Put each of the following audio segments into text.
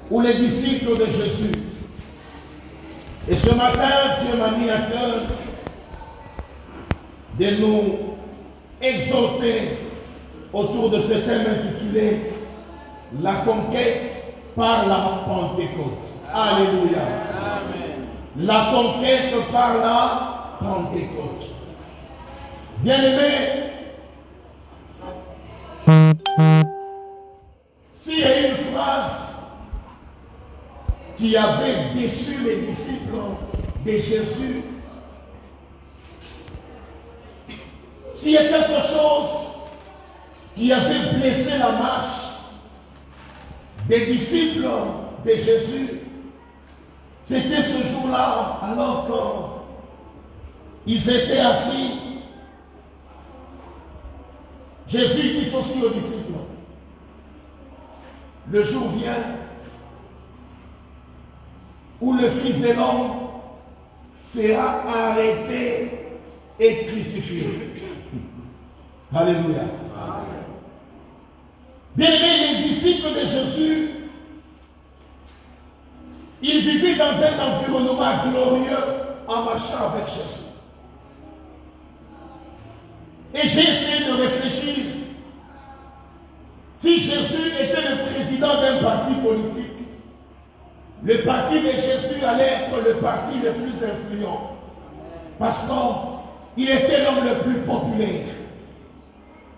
ou les disciples de Jésus. Et ce matin, Dieu m'a mis à cœur de nous exhorter autour de ce thème intitulé « La conquête par la Pentecôte ». Alléluia. Amen. La conquête par la Pentecôte. Bien-aimés, s'il y a une phrase qui avait déçu les disciples de Jésus, s'il y a quelque chose qui avait blessé la marche des disciples de Jésus, c'était ce jour-là, alors qu'ils étaient assis. Jésus dit ceci aux disciples: le jour vient où le Fils de l'homme sera arrêté et crucifié. Alléluia. Bien-aimés, les disciples de Jésus, ils vivaient dans un environnement glorieux en marchant avec Jésus. Et j'ai essayé de réfléchir. Si Jésus était le président d'un parti politique, le parti de Jésus allait être le parti le plus influent. Parce qu'il était l'homme le plus populaire.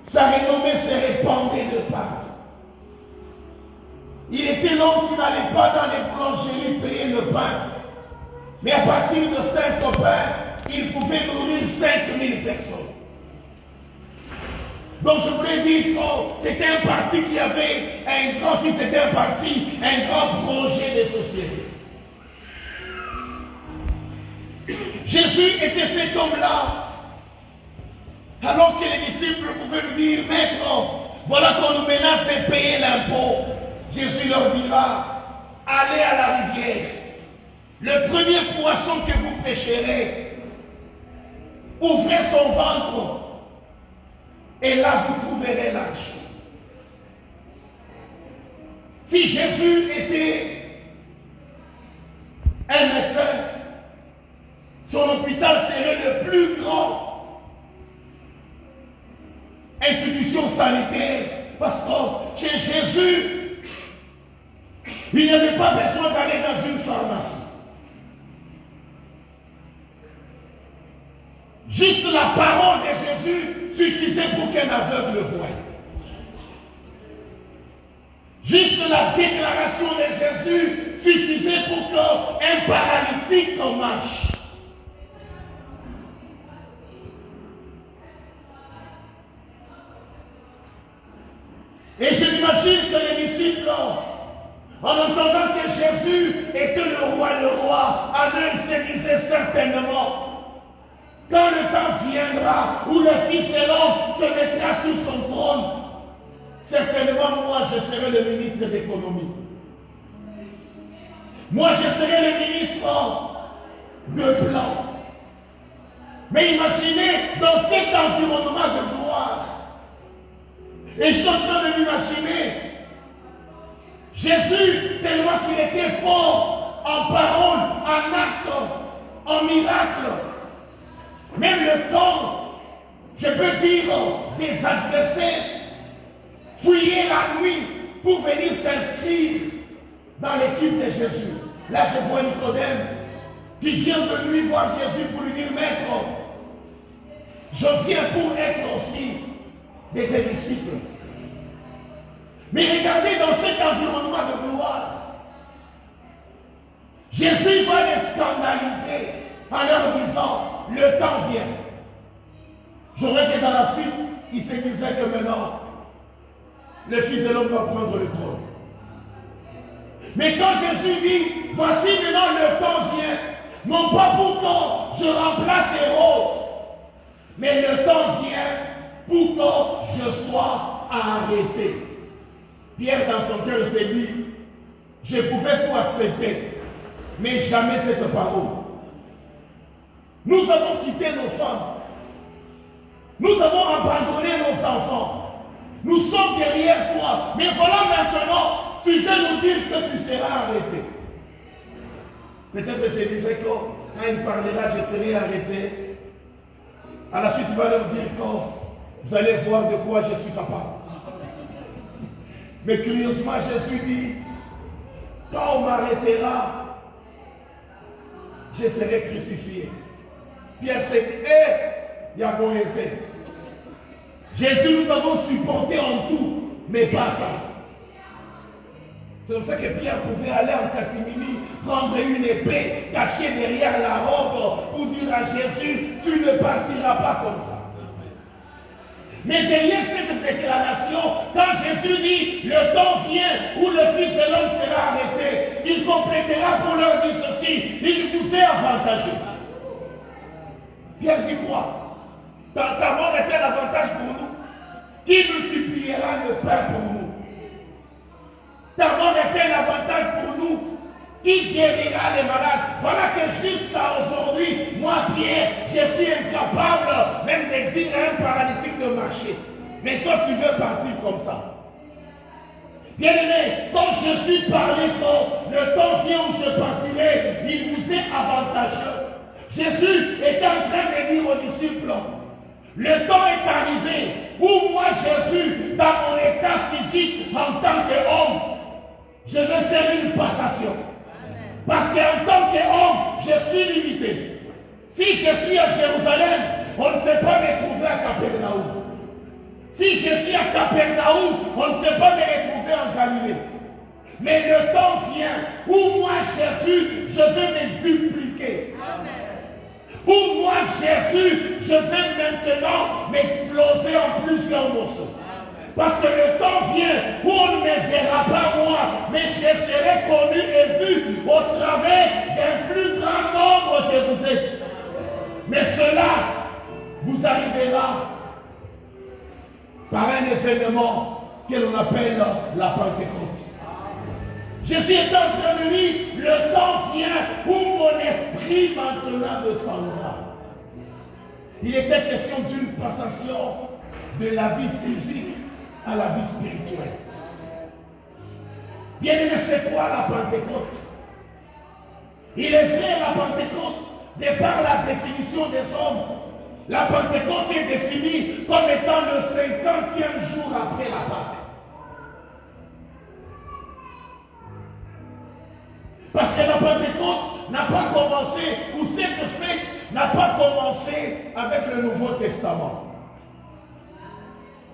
Sa renommée se répandait de partout. Il était l'homme qui n'allait pas dans les boulangeries payer le pain. Mais à partir de 5 pains, il pouvait nourrir 5000 personnes. Donc je voulais dire que c'était un parti qui avait un grand, si c'était un parti, un grand projet de société. Jésus était cet homme-là. Alors que les disciples pouvaient lui dire: Maître, voilà qu'on nous menace de payer l'impôt. Jésus leur dira: allez à la rivière. Le premier poisson que vous pêcherez, ouvrez son ventre. Et là, vous trouverez l'argent. Si Jésus était un médecin, son hôpital serait le plus grand institution sanitaire. Parce que chez Jésus, il n'y avait pas besoin d'aller dans une pharmacie. Juste la parole de Jésus suffisait pour qu'un aveugle voie. Juste la déclaration de Jésus suffisait pour qu'un paralytique marche. Et je m'imagine que les disciples, en entendant que Jésus était le roi, en eux ils se disaient certainement: quand le temps viendra où le Fils de l'homme se mettra sur son trône, certainement moi je serai le ministre d'économie. Moi je serai le ministre de plan. Mais imaginez dans cet environnement de gloire. Et je suis en train de m'imaginer Jésus, tellement qu'il était fort en parole, en acte, en miracle. Même le temps, je peux dire, des adversaires fouillaient la nuit pour venir s'inscrire dans l'équipe de Jésus. Là, je vois Nicodème qui vient de lui voir Jésus pour lui dire: Maître, je viens pour être aussi de tes disciples. Mais regardez dans cet environnement de gloire, Jésus va les scandaliser en leur disant: le temps vient. J'aurais que dans la suite, il se disait que maintenant, le Fils de l'homme va prendre le trône. Mais quand Jésus dit: voici maintenant le temps vient, non pas pour que je remplace Hérode, mais le temps vient pour que je sois arrêté. Pierre dans son cœur s'est dit: je pouvais tout accepter, mais jamais cette parole. Nous avons quitté nos femmes. Nous avons abandonné nos enfants. Nous sommes derrière toi. Mais voilà maintenant, tu veux nous dire que tu seras arrêté. Peut-être que c'est disait que quand il parlera, je serai arrêté. À la suite, tu vas leur dire que vous allez voir de quoi je suis capable. Mais curieusement, Jésus dit, quand on m'arrêtera, je serai crucifié. Pierre s'est dit, il y a bon été. Jésus, nous avons supporté en tout, mais pas ça. C'est pour ça que Pierre pouvait aller en catimini, prendre une épée, cacher derrière la robe pour dire à Jésus, tu ne partiras pas comme ça. Mais derrière cette déclaration, quand Jésus dit, le temps vient où le Fils de l'homme sera arrêté, il complétera pour leur dire ceci, il vous est avantageux. Pierre dit quoi? Ta mort est un avantage pour nous. Qui multipliera le pain pour nous? Ta mort est un avantage pour nous. Qui guérira les malades? Voilà que jusqu'à aujourd'hui, moi Pierre, je suis incapable même de dire à un paralytique de marcher. Mais toi tu veux partir comme ça. Bien aimé, quand Jésus parlait que le temps vient où je partirai, il vous est avantageux. Jésus est en train de dire aux disciples, le temps est arrivé où moi Jésus, dans mon état physique en tant qu'homme, je vais faire une passation. Parce qu'en tant qu'homme, je suis limité. Si je suis à Jérusalem, on ne sait pas me trouver à Capernaum. Si je suis à Capernaum, on ne sait pas me retrouver en Galilée. Mais le temps vient où moi, Jésus, je vais me dupliquer. Où moi, Jésus, je vais maintenant m'exploser en plusieurs morceaux. Parce que le temps vient où on ne me verra pas moi, mais je serai connu et vu au travers d'un plus grand nombre que vous êtes. Mais cela vous arrivera par un événement que l'on appelle la Pentecôte. Jésus est en train de dire, le temps vient où mon esprit maintenant descendra. Il était question d'une passation de la vie physique à la vie spirituelle. Bien aimé, c'est quoi la Pentecôte? Il est vrai, la Pentecôte, de par la définition des hommes, la Pentecôte est définie comme étant le 50e jour après la Pâque. Parce que la Pentecôte n'a pas commencé, ou cette fête n'a pas commencé avec le Nouveau Testament.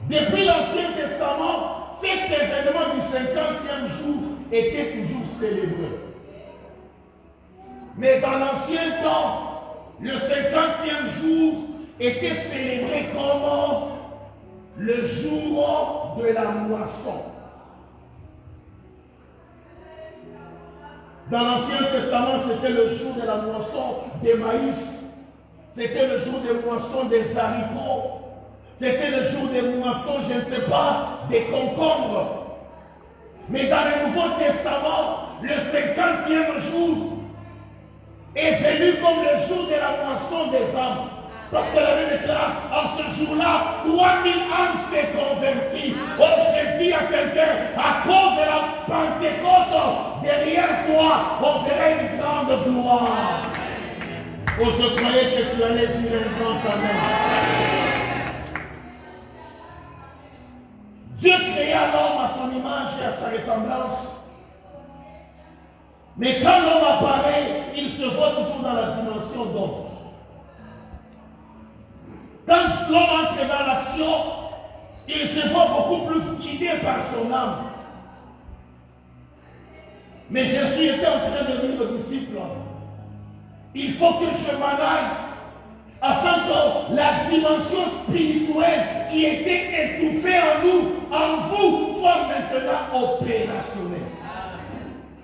Depuis l'Ancien Testament, cet événement du 50e jour était toujours célébré. Mais dans l'Ancien temps, le 50e jour était célébré comme le jour de la moisson. Dans l'Ancien Testament, c'était le jour de la moisson des maïs. C'était le jour des moissons des haricots. C'était le jour des moissons, je ne sais pas, des concombres. Mais dans le Nouveau Testament, le 50e jour est venu comme le jour de la moisson des âmes. Parce que la Bible déclare, en ce jour-là, 3000 âmes s'est converties. Oh, je dis à quelqu'un, à cause de la Pentecôte, derrière toi, on verra une grande gloire. Oh, je croyais que tu allais dire un grand amen. Dieu créa l'homme à son image et à sa ressemblance. Mais quand l'homme apparaît, il se voit toujours dans la dimension d'homme. Quand l'homme entre dans l'action, il se voit beaucoup plus guidé par son âme. Mais Jésus était en train de dire aux disciples, il faut que je m'en aille, afin que la dimension spirituelle qui était étouffée en nous, en vous, soit maintenant opérationnelle.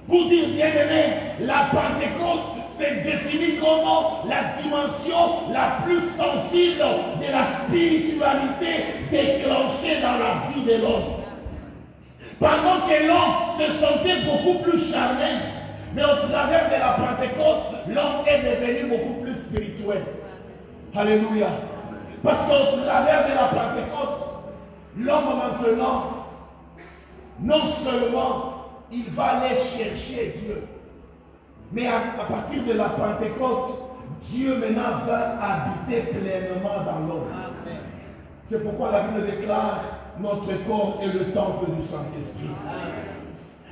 Pour dire, bien aimé, la Pentecôte c'est défini comme la dimension la plus sensible de la spiritualité déclenchée dans la vie de l'homme. Pendant que l'homme se sentait beaucoup plus charnel, mais au travers de la Pentecôte, l'homme est devenu beaucoup plus spirituel. Alléluia. Parce qu'au travers de la Pentecôte, l'homme maintenant, non seulement il va aller chercher Dieu. Mais à partir de la Pentecôte, Dieu maintenant va habiter pleinement dans l'homme. C'est pourquoi la Bible déclare notre corps est le temple du Saint-Esprit.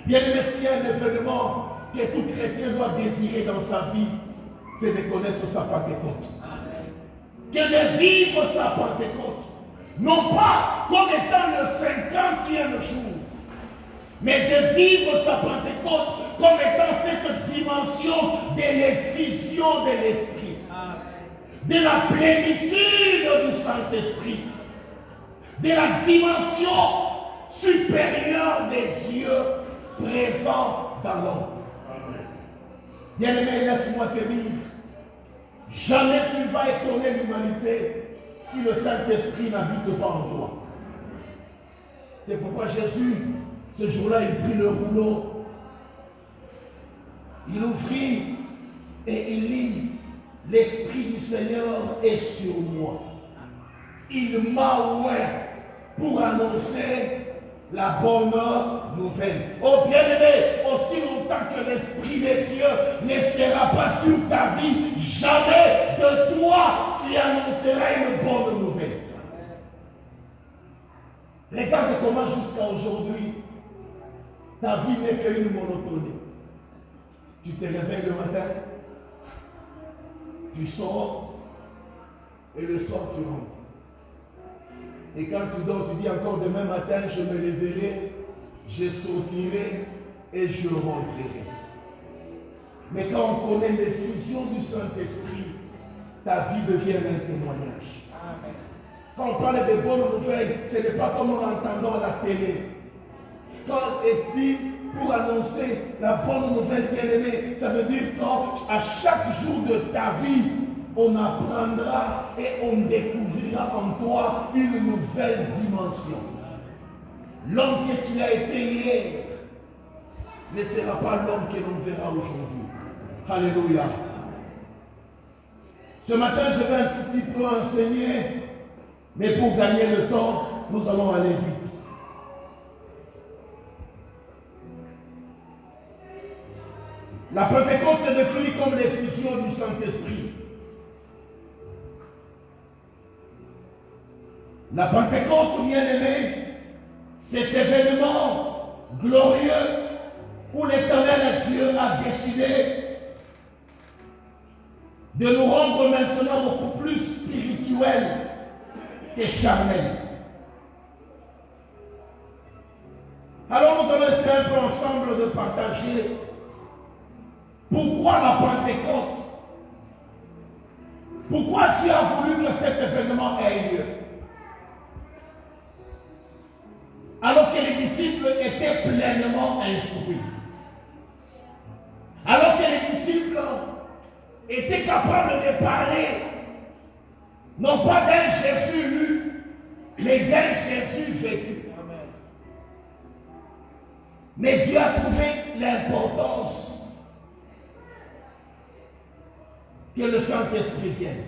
Bien aimé, s'il y a un événement que tout chrétien doit désirer dans sa vie, c'est de connaître sa Pentecôte. Que de vivre sa Pentecôte. Non pas comme étant le 50e jour, mais de vivre sa Pentecôte comme étant cette dimension de l'effusion de l'Esprit, de la plénitude du Saint-Esprit, de la dimension supérieure de Dieu présent dans l'homme. Bien-aimé, laisse-moi te dire, jamais tu vas étonner l'humanité si le Saint-Esprit n'habite pas en toi. C'est pourquoi Jésus, ce jour-là, il prit le rouleau, il ouvrit et il lit, l'Esprit du Seigneur est sur moi. Il m'a ouvert pour annoncer la bonne nouvelle. Oh bien-aimé, aussi longtemps que l'Esprit de Dieu ne sera pas sur ta vie, jamais de toi tu annonceras une bonne nouvelle. Regarde comment jusqu'à aujourd'hui, ta vie n'est qu'une monotonie. Tu te réveilles le matin, tu sors, et le soir tu rentres. Et quand tu dors, tu dis encore demain matin, je me lèverai, je sortirai et je rentrerai. Mais quand on connaît l'effusion du Saint-Esprit, ta vie devient un témoignage. Amen. Quand on parle de bonnes nouvelles, ce n'est pas comme on l'entend à la télé. Quand Esprit, pour annoncer la bonne nouvelle bien-aimée, ça veut dire qu'à chaque jour de ta vie, on apprendra et on découvrira en toi une nouvelle dimension. L'homme que tu as été hier ne sera pas l'homme que l'on verra aujourd'hui. Alléluia. Ce matin, je vais un tout petit peu enseigner, mais pour gagner le temps, nous allons aller vite. La Pentecôte se définit comme l'effusion du Saint-Esprit. La Pentecôte, bien-aimé, cet événement glorieux où l'Éternel Dieu a décidé de nous rendre maintenant beaucoup plus spirituels et charnels. Alors nous allons essayer un peu ensemble de partager pourquoi la Pentecôte. Pourquoi Dieu a voulu que cet événement ait lieu. Alors que les disciples étaient pleinement instruits. Alors que les disciples étaient capables de parler, non pas d'un Jésus lu, mais d'un Jésus vécu. Amen. Mais Dieu a trouvé l'importance que le Saint-Esprit vienne.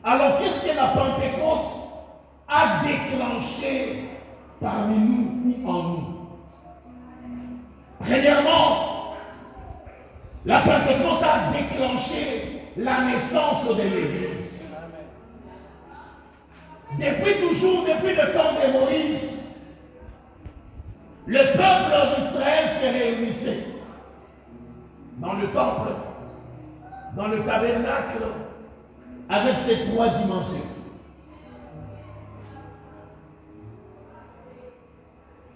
Alors, qu'est-ce que la Pentecôte a déclenché parmi nous ou en nous? Premièrement, la Pentecôte a déclenché la naissance de l'Église. Depuis toujours, depuis le temps de Moïse, le peuple d'Israël se réunissait dans le temple, dans le tabernacle, avec ces trois dimensions.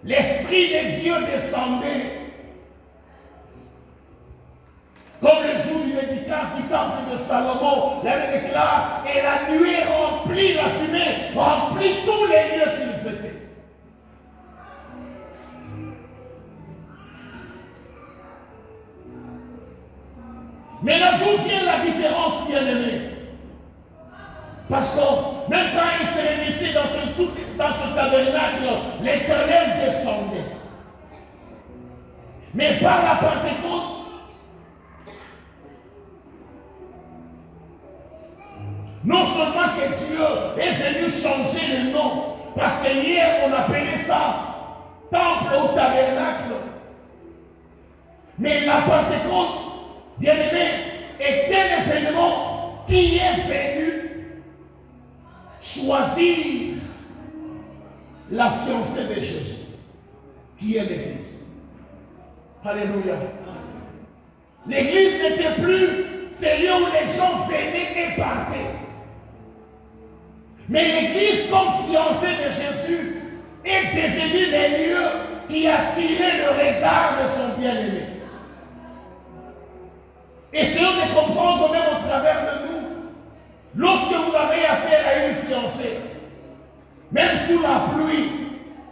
L'Esprit de Dieu descendait comme le jour du dédicace du temple de Salomon, la Bible déclare, et la nuée remplit la fumée, remplit tous les lieux qu'ils étaient. Mais là, d'où vient la différence, bien-aimé? Parce que même quand il se réunissait dans ce tabernacle, l'Éternel descendait. Mais par la Pentecôte, non seulement que Dieu est venu changer le nom, Parce que hier, on appelait ça temple au tabernacle. Mais la Pentecôte, bien aimé, est un événement qui est venu choisir la fiancée de Jésus, qui est l'Église. Alléluia. L'Église n'était plus c'est lieu où les gens venaient et partaient. Mais l'Église, comme fiancée de Jésus, est devenue les lieux qui attiraient le regard de son bien-aimé. Essayons de comprendre même au travers de nous, lorsque vous avez affaire à une fiancée, même sous la pluie,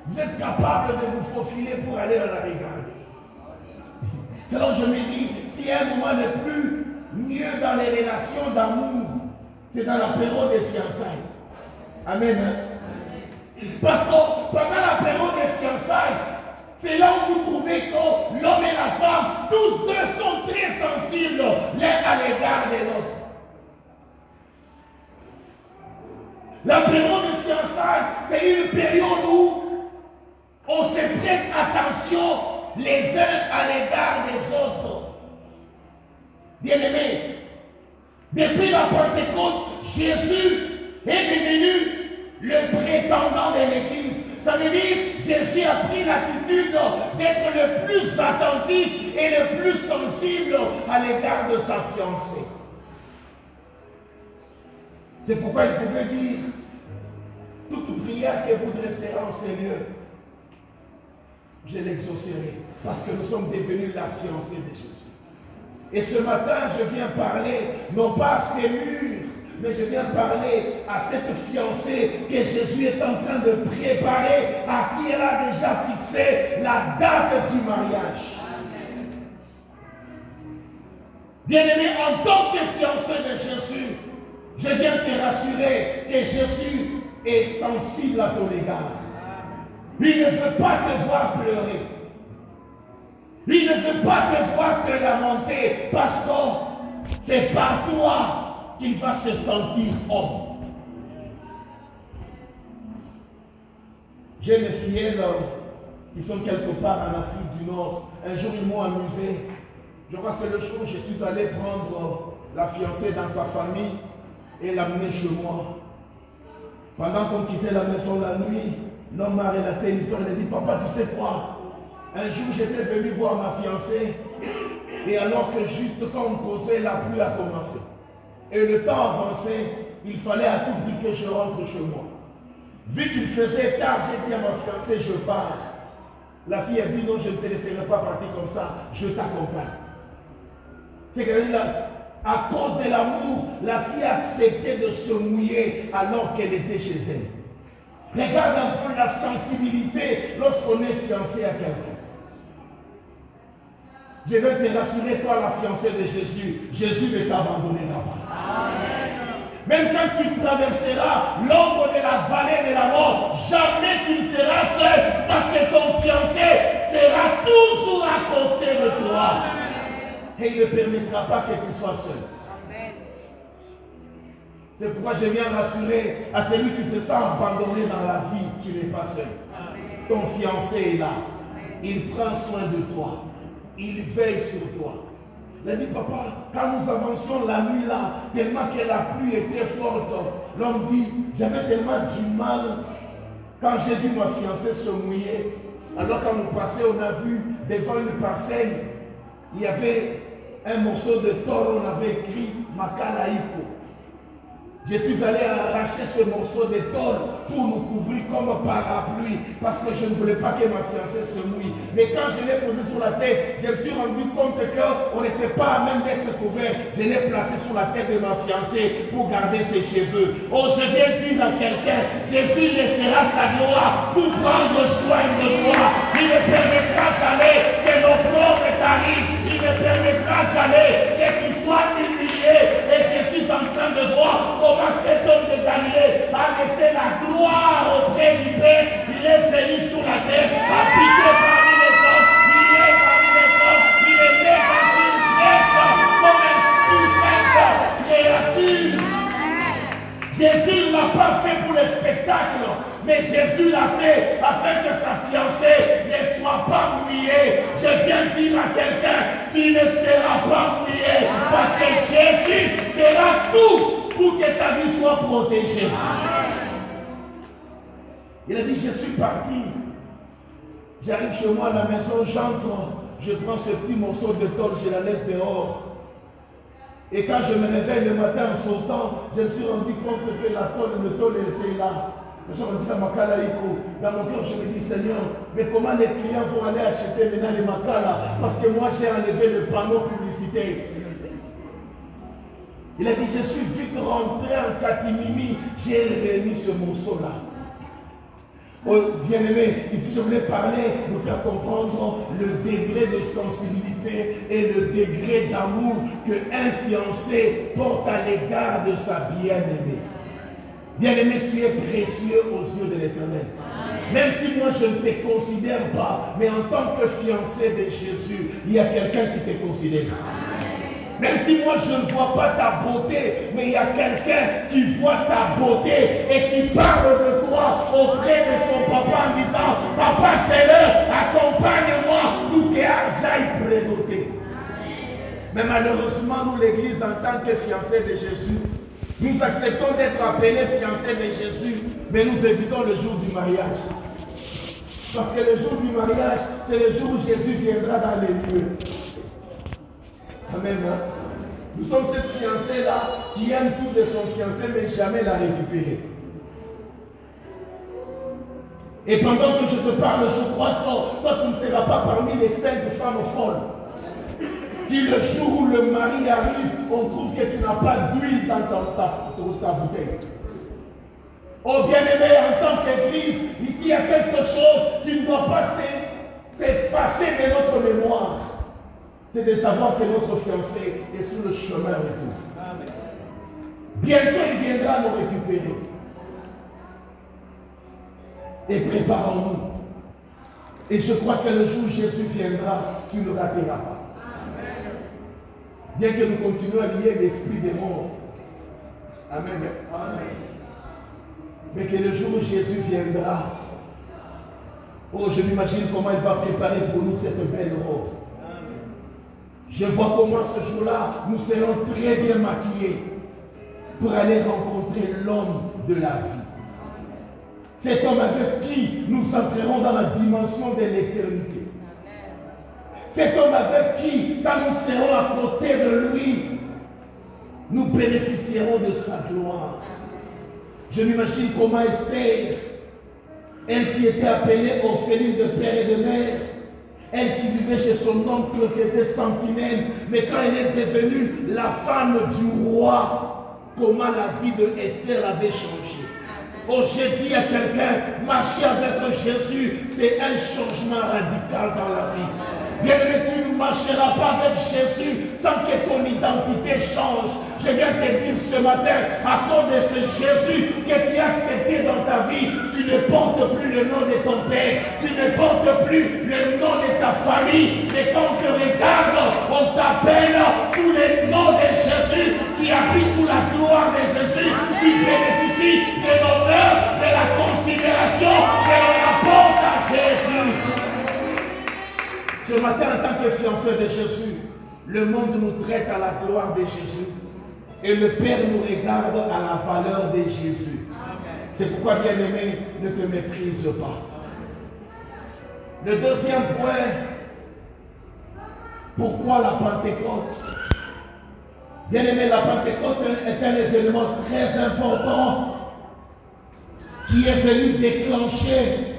vous êtes capable de vous faufiler pour aller à la regarder. C'est donc je me dis, s'il y a un moment le plus mieux dans les relations d'amour, c'est dans la période des fiançailles. Amen. Parce que pendant la période des fiançailles, c'est là où vous trouvez que l'homme et la femme, tous deux sont très sensibles l'un à l'égard de l'autre. La période des fiançailles, c'est une période où on se prête attention les uns à l'égard des autres. Bien-aimés, depuis la Pentecôte, Jésus est devenu le prétendant de l'Église. Ça veut dire que Jésus a pris l'attitude d'être le plus attentif et le plus sensible à l'égard de sa fiancée. C'est pourquoi il pouvait dire, toute prière que vous dresserez en ce lieu, je l'exaucerai, parce que nous sommes devenus la fiancée de Jésus. Et ce matin, je viens parler, non pas à ces murs, mais je viens parler à cette fiancée que Jésus est en train de préparer, à qui elle a déjà fixé la date du mariage. Bien-aimé, en tant que fiancée de Jésus, je viens te rassurer que Jésus est sensible à ton égard. Il ne veut pas te voir pleurer. Il ne veut pas te voir te lamenter parce que c'est par toi qu'il va se sentir homme. J'ai mes fillettes qui sont quelque part en Afrique du Nord. Un jour, ils m'ont amusé. Je crois que c'est le jour où je suis allé prendre la fiancée dans sa famille et l'amener chez moi. Pendant qu'on quittait la maison la nuit, l'homme m'a relaté une histoire. Il a dit, papa, tu sais quoi? Un jour, j'étais venu voir ma fiancée, et alors que juste quand on causait, la pluie a commencé. Et le temps avançait, il fallait à tout prix que je rentre chez moi. Vu qu'il faisait tard, j'ai dit à ma fiancée, je pars. La fille a dit, non, je ne te laisserai pas partir comme ça, je t'accompagne. C'est que là, à cause de l'amour, la fille a accepté de se mouiller alors qu'elle était chez elle. Regarde un peu la sensibilité lorsqu'on est fiancé à quelqu'un. Je vais te rassurer, toi, la fiancée de Jésus, Jésus ne t'abandonner là-bas. Même quand tu traverseras l'ombre de la vallée de la mort, jamais tu ne seras seul parce que ton fiancé sera toujours à côté de toi. Et il ne permettra pas que tu sois seul. C'est pourquoi je viens rassurer à celui qui se sent abandonné dans la vie, tu n'es pas seul. Ton fiancé est là. Il prend soin de toi. Il veille sur toi. Il a dit, papa, quand nous avancions la nuit là, tellement que la pluie était forte, l'homme dit, j'avais tellement du mal. Quand j'ai vu ma fiancée se mouiller, alors quand nous passions, on a vu devant une parcelle, il y avait un morceau de tôle, on avait écrit Makalaïko. Je suis allé arracher ce morceau de tôle pour nous couvrir comme un parapluie parce que je ne voulais pas que ma fiancée se mouille. Mais quand je l'ai posé sur la tête, je me suis rendu compte qu'on n'était pas à même d'être couvert. Je l'ai placé sur la tête de ma fiancée pour garder ses cheveux. Oh, je viens dire à quelqu'un, Jésus laissera sa gloire pour prendre soin de toi. Il ne permettra jamais que nos pauvres t'arrivent. Il ne permettra jamais que tu sois humilié. Et je suis en train de voir comment cet homme de Galilée a laissé la gloire auprès du Père. Il est venu sur la terre, habité parmi les hommes. Il est parmi les hommes. Il est né dans une pièce comme une créature. Jésus ne l'a pas fait pour le spectacle, mais Jésus Jésus l'a fait afin que sa fiancée ne soit pas mouillée. Je viens dire à quelqu'un, tu ne seras pas mouillé parce que Jésus fera tout pour que ta vie soit protégée. Il a dit, je suis parti. J'arrive chez moi à la maison, j'entre, je prends ce petit morceau de tôle, je la laisse dehors. Et quand je me réveille le matin en sautant, je me suis rendu compte que la tôle, le tôle était là. Je me dis à Makala Iko. Dans mon cœur, je me dis, Seigneur, mais comment les clients vont aller acheter maintenant les Makala? Parce que moi, j'ai enlevé le panneau publicitaire. Il a dit, je suis vite rentré en catimini, j'ai remis ce morceau-là. Oh, bien-aimé, ici je voulais parler, nous faire comprendre le degré de sensibilité et le degré d'amour qu'un fiancé porte à l'égard de sa bien-aimée. Bien-aimé, tu es précieux aux yeux de l'Éternel. Même si moi je ne te considère pas, mais en tant que fiancé de Jésus, il y a quelqu'un qui te considère. Même si moi je ne vois pas ta beauté, mais il y a quelqu'un qui voit ta beauté et qui parle de toi auprès de son papa en disant, papa c'est l'heure, accompagne-moi, nous que j'aille prénoter. Mais malheureusement, nous l'église en tant que fiancés de Jésus, nous acceptons d'être appelés fiancés de Jésus, mais nous évitons le jour du mariage. Parce que le jour du mariage, c'est le jour où Jésus viendra dans les lieux. Amen. Nous sommes cette fiancée-là qui aime tout de son fiancé, mais jamais la récupérer. Et pendant que je te parle, je crois que toi, tu ne seras pas parmi les 5 femmes folles. Qui le jour où le mari arrive, on trouve que tu n'as pas d'huile dans ta bouteille. Oh bien-aimé, en tant qu'église, ici il y a quelque chose qui ne doit pas s'effacer de notre mémoire. C'est de savoir que notre fiancé est sur le chemin retour. Bientôt il viendra nous récupérer. Et préparons-nous. Et je crois que le jour où Jésus viendra, tu ne rateras pas. Bien que nous continuions à lier l'esprit des morts. Amen. Amen. Mais que le jour où Jésus viendra, oh, je m'imagine comment il va préparer pour nous cette belle robe. Je vois comment ce jour-là, nous serons très bien maquillés pour aller rencontrer l'homme de la vie. Cet homme avec qui nous entrerons dans la dimension de l'éternité. Cet homme avec qui, quand nous serons à côté de lui, nous bénéficierons de sa gloire. Je m'imagine comment Esther, elle qui était appelée orpheline de père et de mère, elle qui vivait chez son oncle qui était sentinelle, mais quand elle est devenue la femme du roi, comment la vie de Esther avait changé. Oh, j'ai dit à quelqu'un, marcher avec Jésus, c'est un changement radical dans la vie. Bien-aimé, tu ne marcheras pas avec Jésus sans que ton identité change. Je viens te dire ce matin, à cause de ce Jésus que tu as accepté dans ta vie, tu ne portes plus le nom de ton père, tu ne portes plus le nom de ta famille. Mais quand on te regarde, on t'appelle sous le nom de Jésus, qui habite sous la gloire de Jésus, qui bénéficie de l'honneur, de la considération que l'on apporte à Jésus. Ce matin, en tant que fiancé de Jésus, le monde nous traite à la gloire de Jésus. Et le Père nous regarde à la valeur de Jésus. C'est pourquoi, bien-aimé, ne te méprise pas. Le deuxième point, pourquoi la Pentecôte? Bien-aimé, la Pentecôte est un événement très important qui est venu déclencher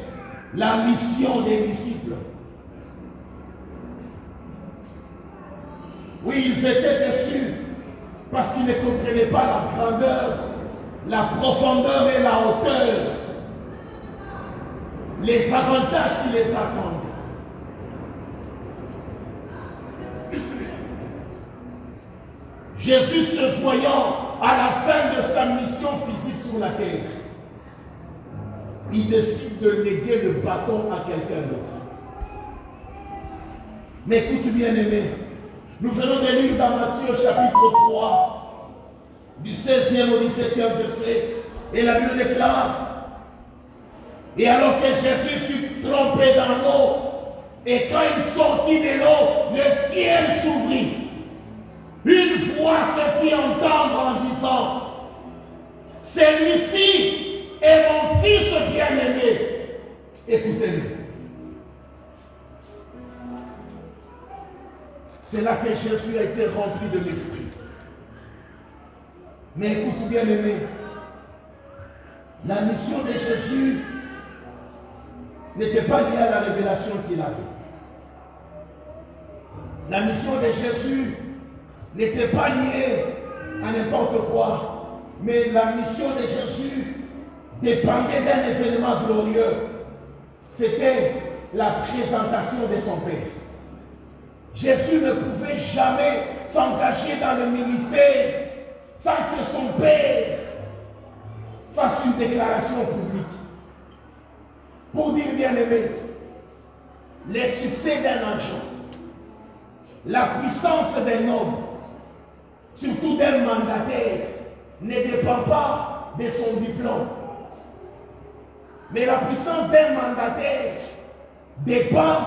la mission des disciples. Oui, ils étaient déçus parce qu'ils ne comprenaient pas la grandeur, la profondeur et la hauteur, les avantages qui les attendent. Jésus se voyant à la fin de sa mission physique sur la terre, il décide de léguer le bâton à quelqu'un d'autre. Mais écoute bien aimé, nous venons de lire dans Matthieu chapitre 3, du 16e au 17e verset, et la Bible déclare, Et alors que Jésus fut trempé dans l'eau, et quand il sortit de l'eau, le ciel s'ouvrit. Une voix se fit entendre en disant, celui-ci est mon fils bien-aimé. Écoutez-le. C'est là que Jésus a été rempli de l'Esprit. Mais écoute bien aimé, la mission de Jésus n'était pas liée à la révélation qu'il avait. La mission de Jésus n'était pas liée à n'importe quoi, mais la mission de Jésus dépendait d'un événement glorieux. C'était la présentation de son Père. Jésus ne pouvait jamais s'engager dans le ministère sans que son Père fasse une déclaration publique. Pour dire bien aimé, les succès d'un agent, la puissance d'un homme, surtout d'un mandataire, ne dépend pas de son diplôme. Mais la puissance d'un mandataire dépend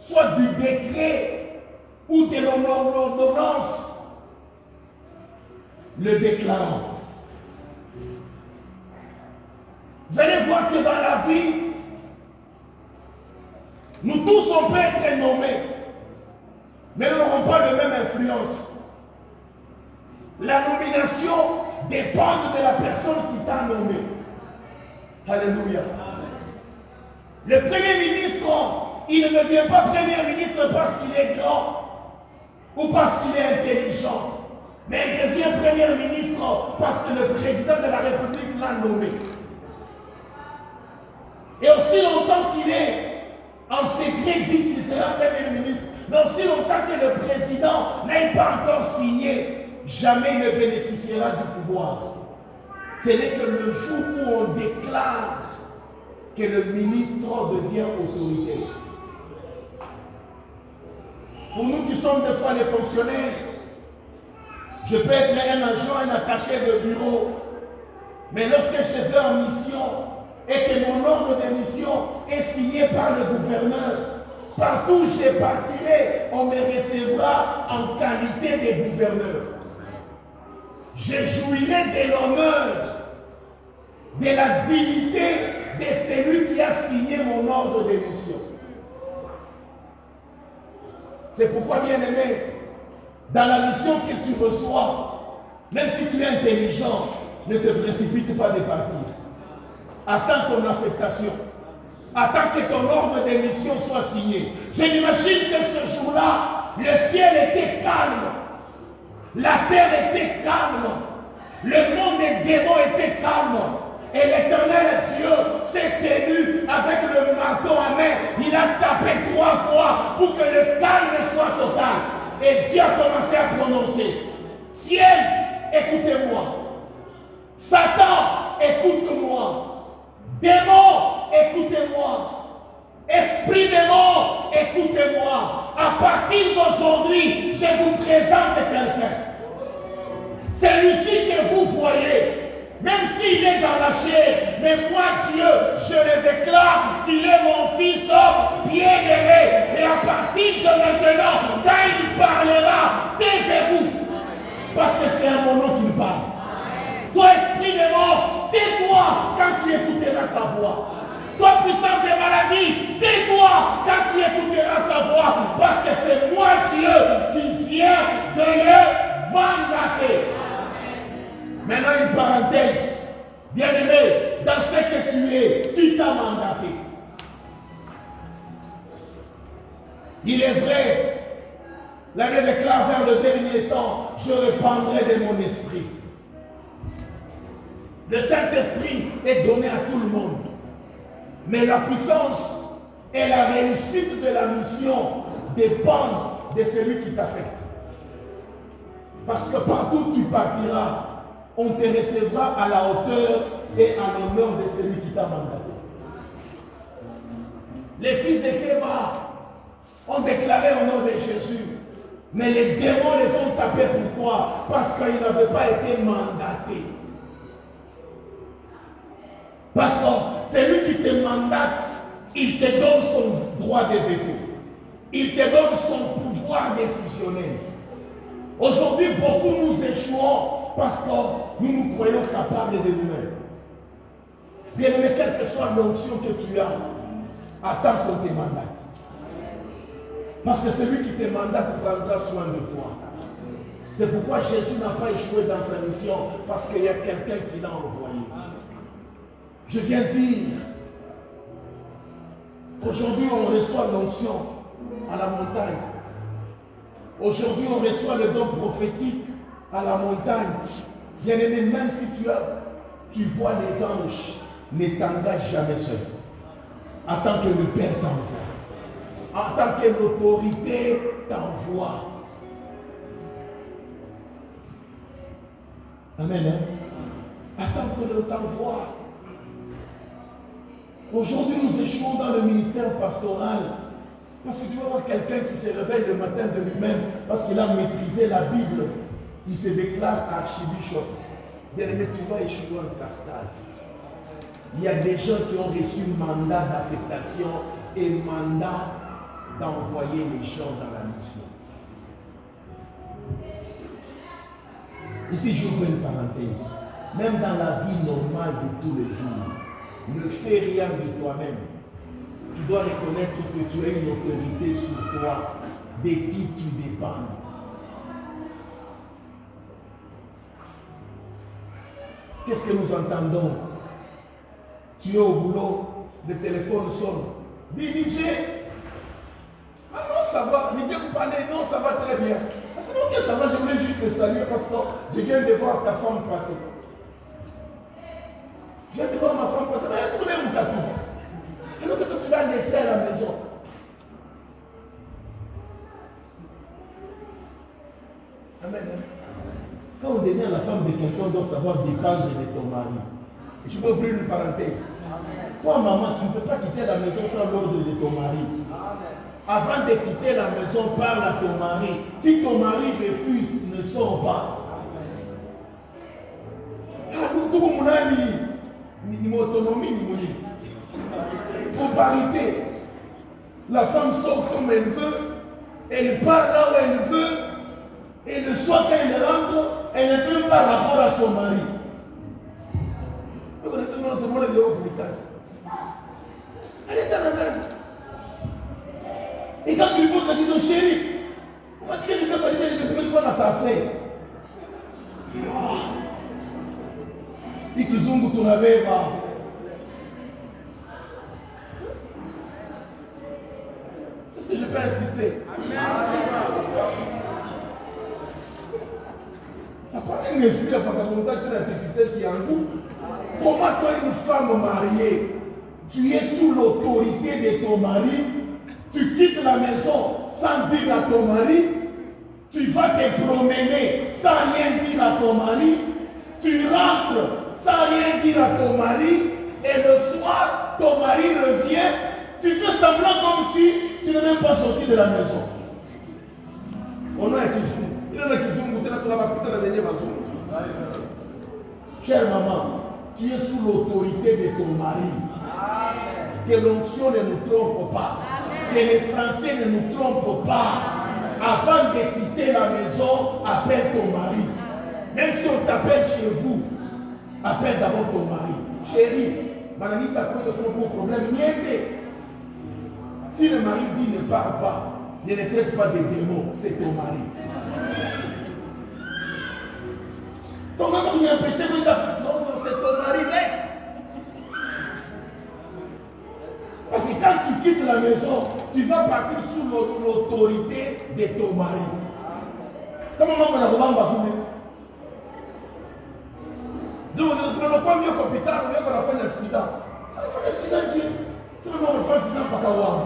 soit du décret ou de l'ordonnance le déclarant. Vous allez voir que dans la vie, nous tous on peut être nommés, mais nous n'aurons pas la même influence. La nomination dépend de la personne qui t'a nommé. Alléluia. Le Premier ministre, il ne devient pas Premier ministre parce qu'il est grand ou parce qu'il est intelligent, mais il devient Premier ministre parce que le président de la République l'a nommé. Et aussi longtemps qu'il est en secret dit qu'il sera Premier ministre, mais aussi longtemps que le président n'ait pas encore signé, jamais il ne bénéficiera du pouvoir. Ce n'est que le jour où on déclare que le ministre devient autorité. Pour nous qui sommes des fois les fonctionnaires, je peux être un agent, un attaché de bureau, mais lorsque je vais en mission et que mon ordre de mission est signé par le gouverneur, partout où je partirai, on me recevra en qualité de gouverneur. Je jouirai de l'honneur, de la dignité de celui qui a signé mon ordre de mission. C'est pourquoi, bien aimé, dans la mission que tu reçois, même si tu es intelligent, ne te précipite pas de partir. Attends ton affectation. Attends que ton ordre de mission soit signé. Je m'imagine que ce jour-là, le ciel était calme. La terre était calme. Le monde des démons était calme. Et l'Éternel Dieu s'est tenu avec le marteau à main. Il a tapé 3 fois pour que le calme soit total. Et Dieu a commencé à prononcer. Ciel, écoutez-moi. Satan, écoute-moi. Démon, écoutez-moi. Esprit démon, écoutez-moi. À partir d'aujourd'hui, je vous présente quelqu'un. Celui-ci que vous voyez, même s'il est dans la chair, mais moi, Dieu, je le déclare qu'il est mon fils bien-aimé. Et à partir de maintenant, quand il parlera, taisez-vous. Parce que c'est à mon nom qu'il parle. Toi, esprit de mort, tais-toi quand tu écouteras sa voix. Toi, puissance des maladies, tais-toi quand tu écouteras sa voix. Parce que c'est moi, Dieu, qui viens de le mandater. Maintenant, une parenthèse. Bien-aimé, dans ce que tu es, qui t'a mandaté? Il est vrai, l'année déclare vers le dernier temps, je répandrai de mon esprit. Le Saint-Esprit est donné à tout le monde. Mais la puissance et la réussite de la mission dépendent de celui qui t'affecte. Parce que partout où tu partiras, on te recevra à la hauteur et à l'honneur de celui qui t'a mandaté. Les fils de Kéva ont déclaré au nom de Jésus. Mais les démons les ont tapés. Pourquoi? Parce qu'ils n'avaient pas été mandatés. Parce que celui qui qui te mandate, il te donne son droit de veto. Il te donne son pouvoir décisionnel. Aujourd'hui, beaucoup nous échouons parce que nous nous croyons capables de nous-mêmes. Bien aimé, quelle que soit l'onction que tu as, attends qu'on te mandate. Parce que celui qui te mandate prendra soin de toi. C'est pourquoi Jésus n'a pas échoué dans sa mission, parce qu'il y a quelqu'un qui l'a envoyé. Je viens dire qu'aujourd'hui on reçoit l'onction à la montagne. Aujourd'hui on reçoit le don prophétique à la montagne. Bien aimé, même si tu vois les anges, ne t'engage jamais seul. Attends que le Père t'envoie. Attends que l'autorité t'envoie. Amen. Hein? Attends que l'on t'envoie. Aujourd'hui, nous échouons dans le ministère pastoral. Parce que tu vas voir quelqu'un qui se réveille le matin de lui-même parce qu'il a maîtrisé la Bible. Il se déclare archibishop. Bien aimé, tu vas échouer en cascade. Il y a des gens qui ont reçu mandat d'affectation et mandat d'envoyer les gens dans la mission. Ici, j'ouvre une parenthèse. Même dans la vie normale de tous les jours, ne fais rien de toi-même. Tu dois reconnaître que tu as une autorité sur toi, de qui tu dépends. Qu'est-ce que nous entendons? Tu es au boulot, le téléphone sonne. Dis, Nidier. Ah non, ça va. Nidier, vous parlez. Non, ça va très bien. Ah, c'est bon que ça va, je voulais juste te saluer parce que je viens de voir ta femme passer. Je viens de voir ma femme passer. Elle a tourné mon tatou. Alors que tu l'as laissé à la maison. Amen. Quand on devient la femme de quelqu'un, on doit savoir dépendre de ton mari. Et je peux ouvrir une parenthèse. Amen. Toi, maman, tu ne peux pas quitter la maison sans l'ordre de ton mari. Amen. Avant de quitter la maison, parle à ton mari. Si ton mari refuse, ne sors pas. Tout le monde a ni autonomie, ni moyen. Pour parité, la femme sort comme elle veut, elle part là où elle veut, et le soir quand elle rentre, elle ne fait pas rapport à son mari. Tout le monde est au public. Elle est dans la même. Et quand tu lui poses la question, chérie, on m'a dit que tu fais parité, je ne sais pas dans ta fait. Ikizungu tunabeba. Est-ce que je peux insister? Après une esprit à Fakazonta, tu l'as si en goût. Comment toi, une femme mariée, tu es sous l'autorité de ton mari, tu quittes la maison sans dire à ton mari, tu vas te promener sans rien dire à ton mari, tu rentres sans rien dire à ton mari, et le soir, ton mari revient, tu fais semblant comme si tu n'es même pas sorti de la maison. On a un kizungu. Il y a un kizungu, tu as la dernière maison. Chère maman, tu es sous l'autorité de ton mari. Que l'onction ne nous trompe pas. Que les Français ne nous trompent pas. Avant de quitter la maison, appelle ton mari. Même si on t'appelle chez vous, appelle d'abord ton mari. Chérie, Manani t'a posé son problème. Si le mari dit ne parle pas, ne les traite pas des démons, c'est ton mari. Ton mari est empêché de non, c'est ton mari, reste. Parce que quand tu quittes la maison, tu vas partir sous l'autorité de ton mari. Comment on va vous je vous dis, ce n'est pas mieux qu'hôpital, on a fait un accident. Ça va faire un accident, c'est le nom de faire un accident par Kawama.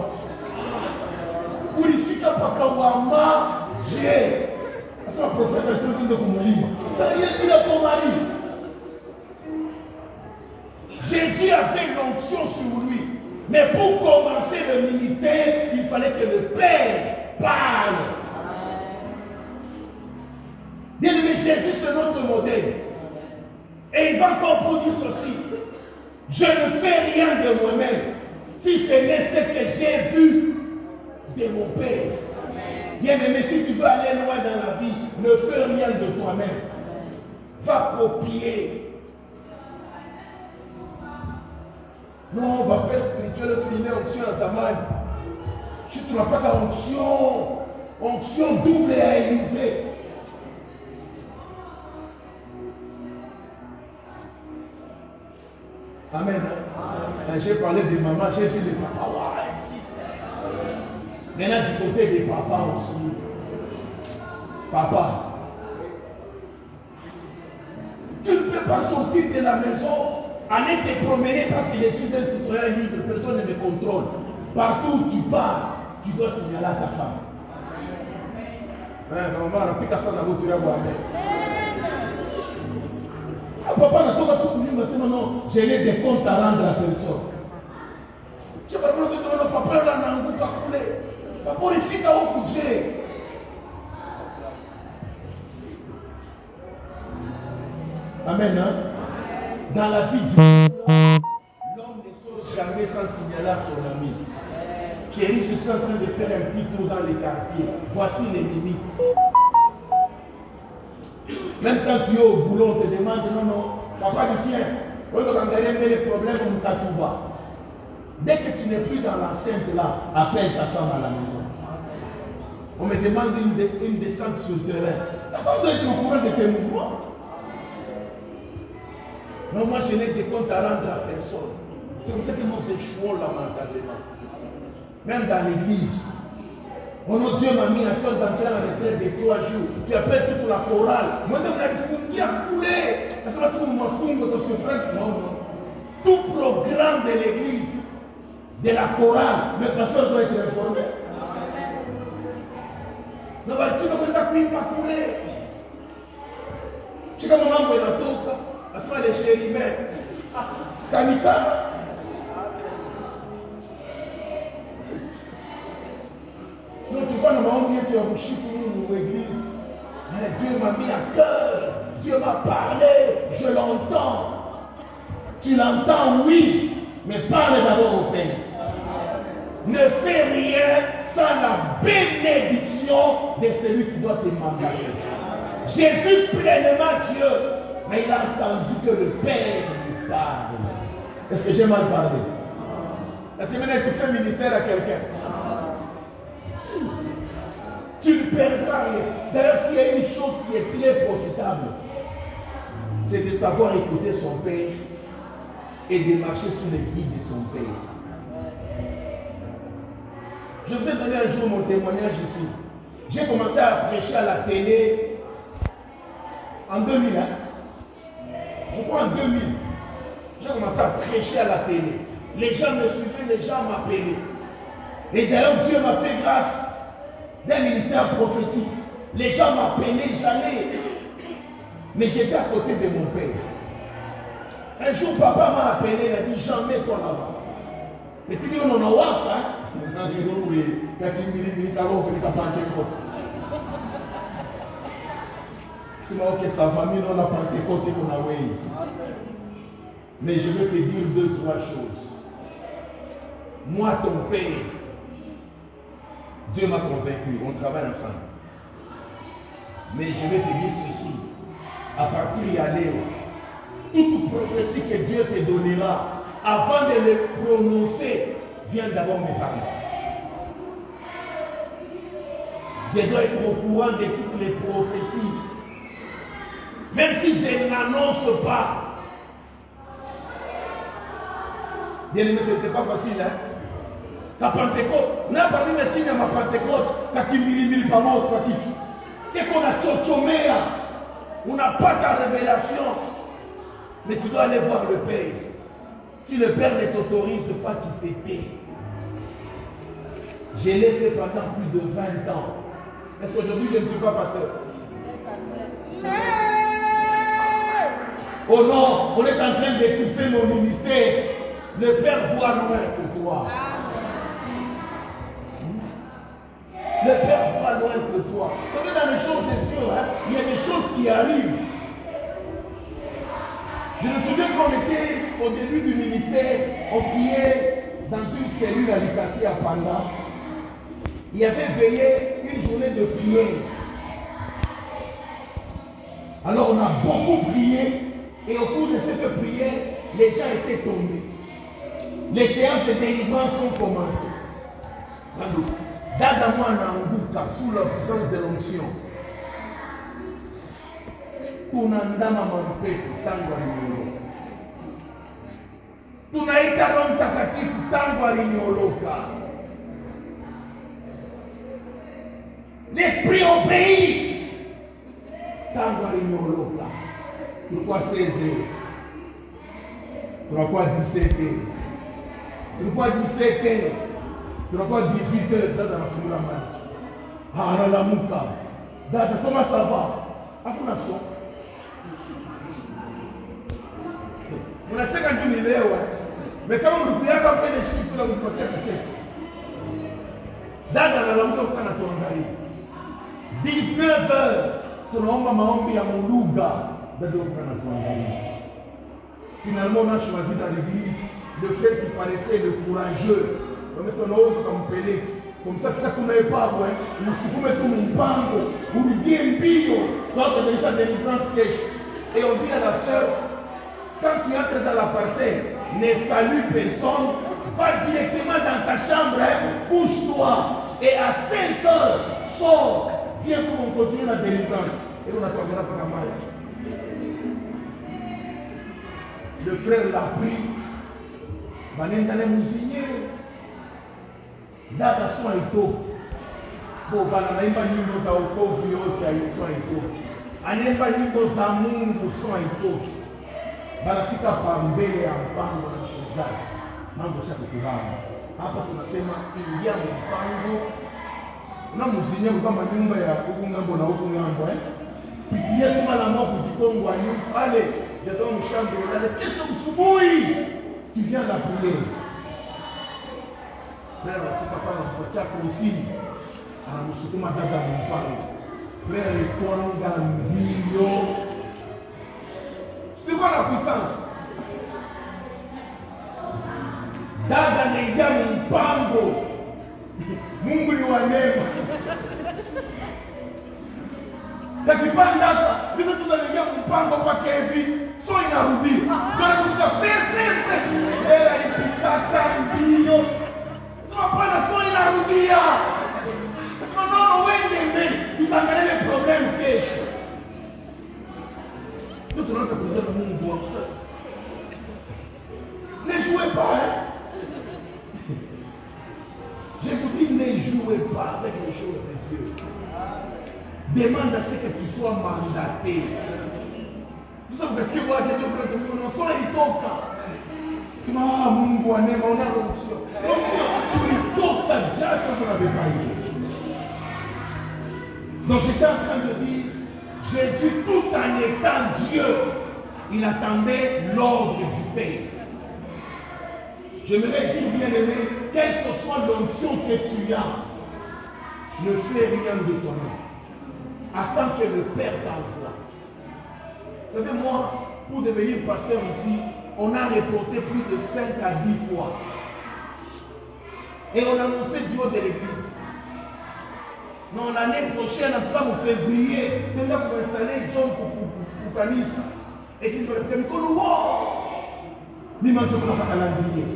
Purifica par Kawama, Dieu. C'est un prophète, c'est le nom de Koumoulima. Ça n'a rien dit à ton mari. Jésus avait une onction sur lui. Mais pour commencer le ministère, il fallait que le Père parle. Bien aimé, Jésus, c'est notre modèle. Et il va encore pour dire ceci. Je ne fais rien de moi-même, si ce n'est ce que j'ai vu de mon Père. Bien-aimé, si tu veux aller loin dans la vie, ne fais rien de toi-même. Va copier. Non, ma père spirituel, tu mets onction à Zaman. Si tu n'as pas ta onction double à Élysée. Amen. Quand j'ai parlé de maman, j'ai vu les papas. Maintenant, du côté des papas aussi. Papa. Tu ne peux pas sortir de la maison, aller te promener parce que je suis un citoyen libre, personne ne me contrôle. Partout où tu pars, tu dois signaler à ta femme. Maman, on pique ça dans la voiture à boire. Papa n'a pas tout voulu, mais non, je n'ai des comptes à rendre à personne. Je ne sais pas comment papa là n'a pas coulé. Papa, il fait à au budget. Amen. Hein? Dans la vie du l'homme ne sort jamais sans signaler à son ami. Chérie, je suis en train de faire un petit tour dans les quartiers. Voici les limites. Même quand tu es au boulot, on te demande non, papa du sien, on te demande les problèmes, on t'atouba. Dès que tu n'es plus dans l'enceinte là, appelle ta femme à la maison. On me demande une descente sur le terrain. Ta femme doit être au courant de tes mouvements. Non, moi je n'ai des comptes à rendre à personne. C'est comme ça que nous échouons lamentablement. Même dans l'église. Oh non, Dieu m'a mis à cœur d'entrer à la retraite de 3 jours. Tu appelles toute la chorale. Moi, on a fouillé à couler. Ça va tout le monde fouiller de se prendre. Non, non. Tout programme de l'église, de la chorale, le pasteur doit être informé. Non, mais tu dois pas couler. Tu sais comment on a tout. Parce que les chérubins. Kamika. Non, tu vois, normalement, tu as bouché pour l'église. Dieu m'a mis à cœur. Dieu m'a parlé. Je l'entends. Tu l'entends, oui. Mais parle d'abord au Père. Ne fais rien sans la bénédiction de celui qui doit te mandater. Jésus pleinement Dieu. Mais il a entendu que le Père lui parle. Est-ce que j'ai mal parlé? Est-ce que maintenant tu fais ministère à quelqu'un? Tu ne perdras rien. D'ailleurs, s'il y a une chose qui est très profitable, c'est de savoir écouter son Père et de marcher sous les guides de son Père. Je vous ai donné un jour mon témoignage ici. J'ai commencé à prêcher à la télé en 2000. Je crois en 2000. J'ai commencé à prêcher à la télé. Les gens me suivaient, les gens m'appelaient. Et d'ailleurs, Dieu m'a fait grâce d'un ministère prophétique. Les gens m'appelaient, j'allais. Mais j'étais à côté de mon père. Un jour, papa m'a appelé, il a dit, Jean, mets-toi là-bas. Et tu dis, on en a ouat, hein? C'est moi que sa famille, on a Pentecôte et qu'on a oué. Mais je vais te dire 2-3 choses. Moi, ton père, Dieu m'a convaincu, on travaille ensemble. Mais je vais te dire ceci. À partir d'Aléo, toute prophétie que Dieu te donnera, avant de le prononcer, viens d'abord me parler. Je dois être au courant de toutes les prophéties. Même si je n'annonce pas. Bien aimé, ce n'était pas facile, hein? La Pentecôte, on a parlé de signes à ma Pentecôte, quand il mille par mois, quand il qu'est-ce qu'on a tchotchomé, on n'a pas ta révélation. Mais tu dois aller voir le Père. Si le Père ne t'autorise pas, tu t'étais. Je l'ai fait pendant plus de 20 ans. Est-ce qu'aujourd'hui je ne suis pas pasteur? Oh non, on est en train d'étouffer mon ministère. Le Père voit loin que toi. Le Père voit loin que toi. Vous savez, dans les choses de Dieu, hein, il y a des choses qui arrivent. Je me souviens qu'on était au début du ministère, on priait dans une cellule à l'Ikassi à Panda. Il y avait veillé une journée de prière. Alors on a beaucoup prié et au cours de cette prière, les gens étaient tombés. Les séances de délivrance ont commencé. Dada mwana anguka sous la puissance de l'onction. Tunandama marupetu tangu alinyoloka. Tunaita Roho Mtakatifu tangu alinyoloka. L'esprit obéit tangu alinyoloka. Tulikuwa 16 tulikuwa 17 tulikuwa 17 tulikuwa 18 dada anafungula macho. Analamuka. Dada comment ça va? Hakuna so. Unacheka ndio nilewa. Kama mlikuja hapa ile shiku la mkosea kucheka. Dada analamuka ukana tuangalia. 19h tunaomba maombi ya muluga. Dada ukana tuangalia. Finalement on a choisi dans l'église le frère qui paraissait le courageux. On son autre comme Pelé. Comme ça, fait qu'on n'ait pas, nous souffrons tout mon pango, vous nous dites un bio, toi, tu as déjà délivrance cash. Et on dit à la sœur, quand tu entres dans la parcelle, ne salue personne, va directement dans ta chambre, couche-toi, et à 5 heures, sors, viens pour qu'on continue la délivrance. Et on attendra pas la mal. Le frère l'a pris, Vanendane Mousigné. Dada soin ito. Bo bana naimba nyimbo za wokovu yote soin ito. Anaimba nyimbo za Mungu soin ito. Banafika pa mbele ya mpango na shughuli. Mambo ya kukubana. Hapa tunasema ingia mpango. Na muzinye kama nyumba ya huko ngambo na huko ngambo Pitia kama la mwa kujikongo anyu pale ndio mshambo na kesho asubuhi. Tu viens la prière. Frère anafika pale anapocha kusini anamsukuma dada mpango. Frère kwanga mbio. C'est quoi la puissance? Dada anaingia mpango. Mungu ni wa neema. Takipanda hizo tunaingia mpango kwa hivi so inarudi. Tunakuta frère ikitaka mbio. Hapana, so inarudia. Sasa wewe mbele, tutaangalia problem kesho. Ndio tunaanza kuuliza Mungu wa sasa. Ne jouez pas. Je vous dis, ne jouez pas avec les choses de Dieu. Demande à ce que tu sois mandaté. Vous savez que tu vois que Dieu veut que nous soyons itoka. Sema Mungu wa neema una l'onction. Tulitoka jasho tunavyo pas eu. Donc j'étais en train de dire, Jésus tout en étant Dieu, il attendait l'ordre du Père. J'aimerais dire, bien aimé, quelle que soit l'onction que tu as, ne fais rien de toi-même. Attends que le Père t'envoie. Vous savez, moi, pour devenir pasteur ici, on a reporté plus de 5 à 10 fois. Et on a annoncé du haut de l'église. Non, l'année prochaine, en tout cas en février, nous allons installer John pour Kanisa. Et qu'ils vont dire, mais nous n'avons pas calendrier.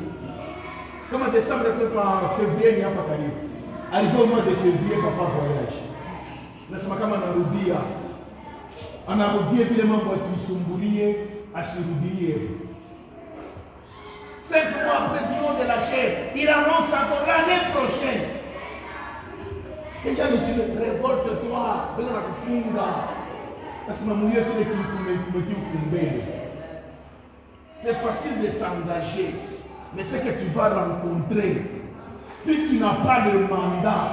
Comme en décembre, février, il n'y a pas calendrier. Arrivé au mois de février, papa voyage. Nasema kama anarudia. Anarudia vile mambo yakisumbulie, ashirudilie. 5 mois après du nom de la chair, il annonce encore l'année prochaine. Et j'ai monsieur, révolte-toi, venez à la kufunga. Nasema mouille tous les kumbele. C'est facile de s'engager, mais ce que tu vas rencontrer, si tu n'as pas le mandat,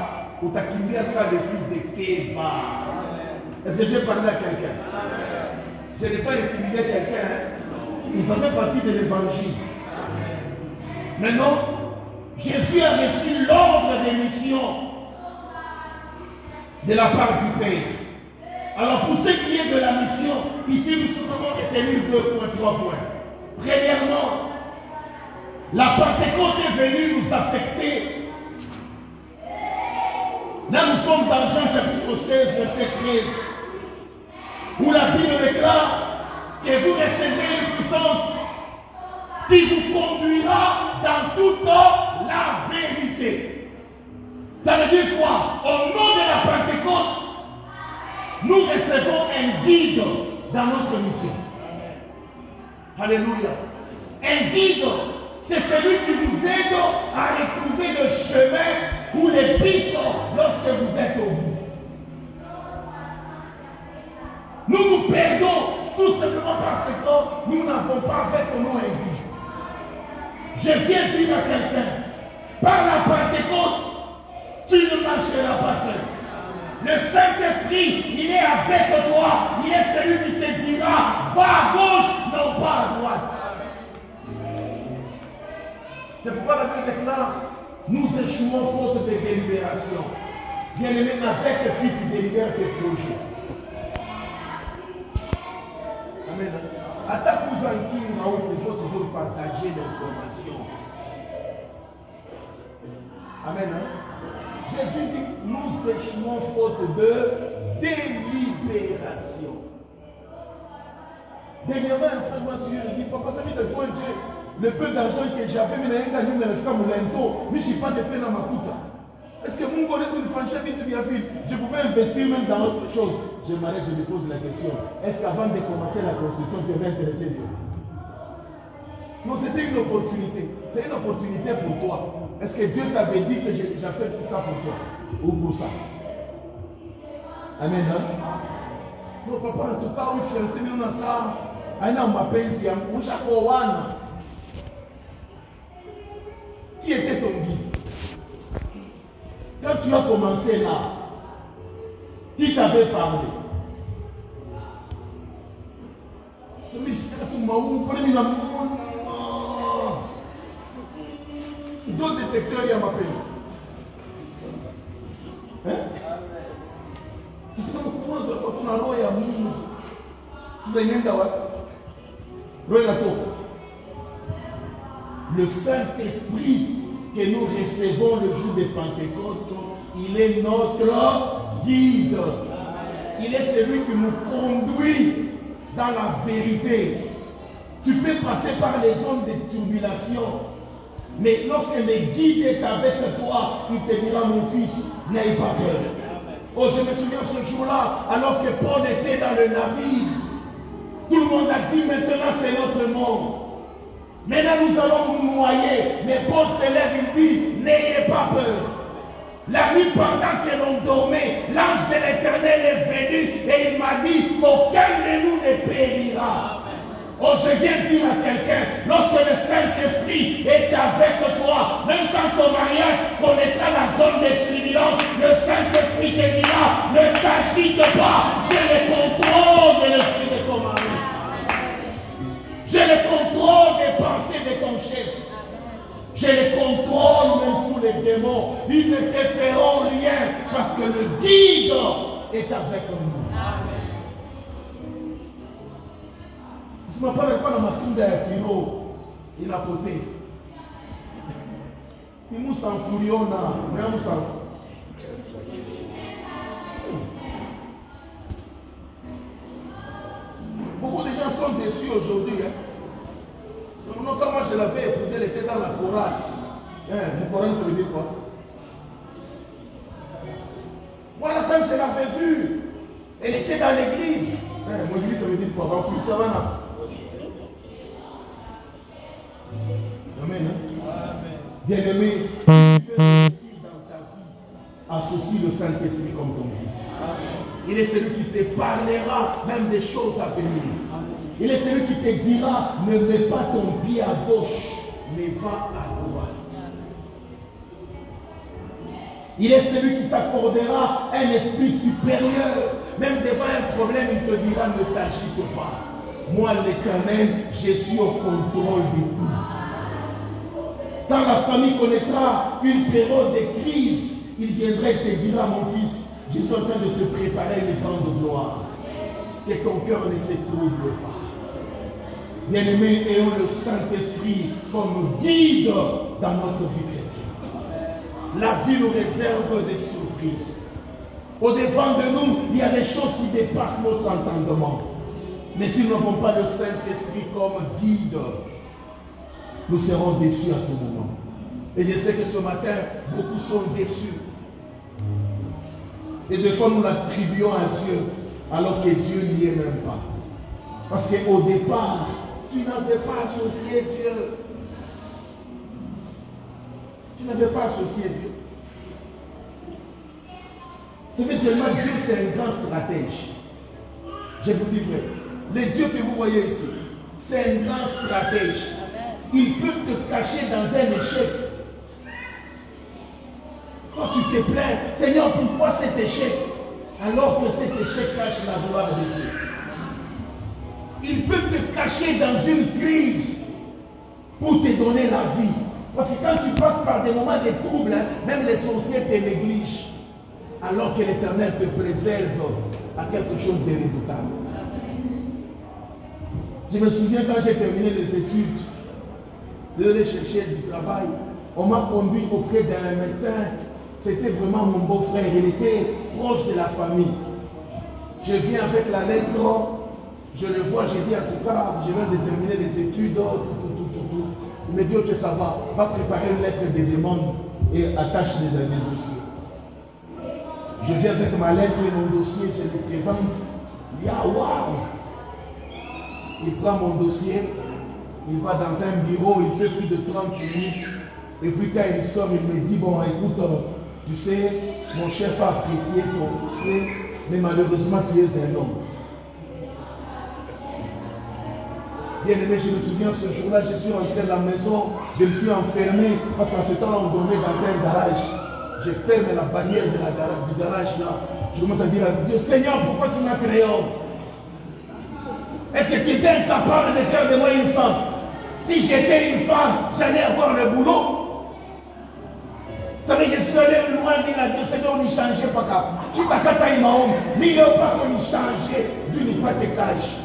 ou t'akimbia ça le fils de Keva. Est-ce que j'ai parlé à quelqu'un? Je n'ai pas intimidé quelqu'un. Nous faisons partie de l'évangile. Maintenant, Jésus a reçu l'ordre de mission de la part du Père. Alors pour ce qui est de la mission, ici nous sommes retenus 2 points, 3 points. Premièrement, la Pentecôte est venue nous affecter. Là, nous sommes dans Jean chapitre 16, verset 13, où la Bible déclare que vous recevrez une puissance qui vous conduira dans toute la vérité. Ça veut dire quoi? Au nom de la Pentecôte, nous recevons un guide dans notre mission. Alléluia. Un guide, c'est celui qui vous aide à retrouver le chemin ou les pistes lorsque vous êtes au bout. Nous nous perdons tout simplement parce que nous n'avons pas avec nous un guide. Je viens dire à quelqu'un, par la Pentecôte, tu ne marcheras pas seul. Le Saint-Esprit, il est avec toi. Il est celui qui te dira, va à gauche, non pas à droite. C'est pourquoi la Bible déclare, nous échouons faute de délibération. Bien-aimé, avec qui tu délibères tes projets. Amen. À ta cousin qui il faut toujours partager l'information. Amen. Jésus dit, nous échouons faute de délibération. Dernièrement, un frère m'a suivi, il dit, papa, ça veut dire que Dieu, le peu d'argent que j'avais, mais il y a un gagné dans le frère Moulento, mais je n'ai pas été dans ma coûte. Est-ce que mon collègue une franchise vite bien vite, je pouvais investir même dans autre chose? Je m'arrête, je me pose la question. Est-ce qu'avant de commencer la construction, tu avais intéressé Dieu? Non, c'était une opportunité. C'est une opportunité pour toi. Est-ce que Dieu t'avait dit que j'ai fait tout ça pour toi? Ou pour ça? Amen. Non, papa, en tout cas, oui, fiancé, nous avons ça. Aïna m'a pensé, on chaque one. Qui était ton guide? Quand tu as commencé là, qui t'avait parlé? C'est d'autres détecteurs, il y a ma peine. Hein? Tu sais comment ça quand on a l'eau, il y a mon. Tu sais, il y a le Saint-Esprit que nous recevons le jour de Pentecôte, il est notre guide. Il est celui qui nous conduit dans la vérité. Tu peux passer par les zones de turbulation, mais lorsque le guide est avec toi, il te dira, mon fils, n'aie pas peur. Oh, je me souviens ce jour-là, alors que Paul était dans le navire, tout le monde a dit, maintenant c'est notre monde. Maintenant nous allons nous noyer. Mais Paul se lève, il dit, n'ayez pas peur. La nuit pendant que l'on dormait, l'ange de l'Éternel est venu et il m'a dit, aucun de nous ne périra. Oh, je viens dire à quelqu'un, lorsque le Saint-Esprit est avec toi, même quand ton mariage connaîtra la zone de tribulance, le Saint-Esprit te dira, ne t'agite pas, j'ai le contrôle de l'esprit de ton mari. J'ai le contrôle des pensées de ton chef. J'ai le contrôle même sous les démons. Ils ne te feront rien parce que le guide est avec nous. Je ne parle pas de ma tombe d'Akiro. Il a poté. Il nous s'en fout, mais on s'en fout. Beaucoup de gens sont déçus aujourd'hui. Hein. C'est mon nom, quand moi je l'avais épousé, elle était dans la chorale. Mon chorale, ça veut dire quoi? Moi, quand je l'avais vue, elle était dans l'église. Mon église, ça veut dire quoi? Amen. Bien-aimé, si tu veux réussir dans ta vie, associe le Saint-Esprit comme ton guide. Il est celui qui te parlera même des choses à venir. Il est celui qui te dira, ne mets pas ton pied à gauche, mais va à droite. Il est celui qui t'accordera un esprit supérieur. Même devant un problème, il te dira, ne t'agite pas. Moi, l'Éternel, je suis au contrôle de tout. Quand la famille connaîtra une période de crise, il viendra et te dira, mon fils, je suis en train de te préparer une grande gloire. Que ton cœur ne se trouble pas. Bien-aimés, ayons le Saint-Esprit comme guide dans notre vie chrétienne. La vie nous réserve des surprises. Au-devant de nous, il y a des choses qui dépassent notre entendement. Mais si nous n'avons pas le Saint-Esprit comme guide, nous serons déçus à tout moment. Et je sais que ce matin, beaucoup sont déçus. Et des fois, nous l'attribuons à Dieu, alors que Dieu n'y est même pas. Parce qu'au départ, tu n'avais pas associé Dieu. Tu n'avais pas associé Dieu. Tu sais tellement Dieu, c'est un grand stratège. Je vous dis vrai. Le Dieu que vous voyez ici, c'est un grand stratège. Il peut te cacher dans un échec. Quand tu te plains, Seigneur, pourquoi cet échec? Alors que cet échec cache la gloire de Dieu. Il peut te cacher dans une crise pour te donner la vie. Parce que quand tu passes par des moments de troubles, même les sorciers te négligent. Alors que l'Éternel te préserve à quelque chose de redoutable. Je me souviens quand j'ai terminé les études, de aller chercher du travail, on m'a conduit auprès d'un médecin. C'était vraiment mon beau-frère, il était proche de la famille. Je viens avec la lettre, je le vois, j'ai dit en tout cas, je viens de terminer les études, tout. Il me dit ok, ça va préparer une lettre de demande et attache les dossiers. Je viens avec ma lettre et mon dossier, je le présente. Il dit ah waouh! Il prend mon dossier, il va dans un bureau, il fait plus de 30 minutes. Et puis quand il sort, il me dit bon écoute, tu sais, mon chef a apprécié ton dossier, mais malheureusement tu es un homme. Bien aimé, je me souviens ce jour-là, je suis rentré de la maison, je me suis enfermé, parce qu'en ce temps-là, on dormait dans un garage. Je ferme la barrière du garage là. Je commence à dire à Dieu, Seigneur, pourquoi tu m'as créé homme? Est-ce que tu étais incapable de faire de moi une femme? Si j'étais une femme, j'allais avoir le boulot. Vous savez, je suis allé loin dire à Dieu, Seigneur, on n'y changeait pas cap. Tu t'as qu'à tailler ma homme, mais il n'y a pas qu'on y changeait d'une pas tes cages.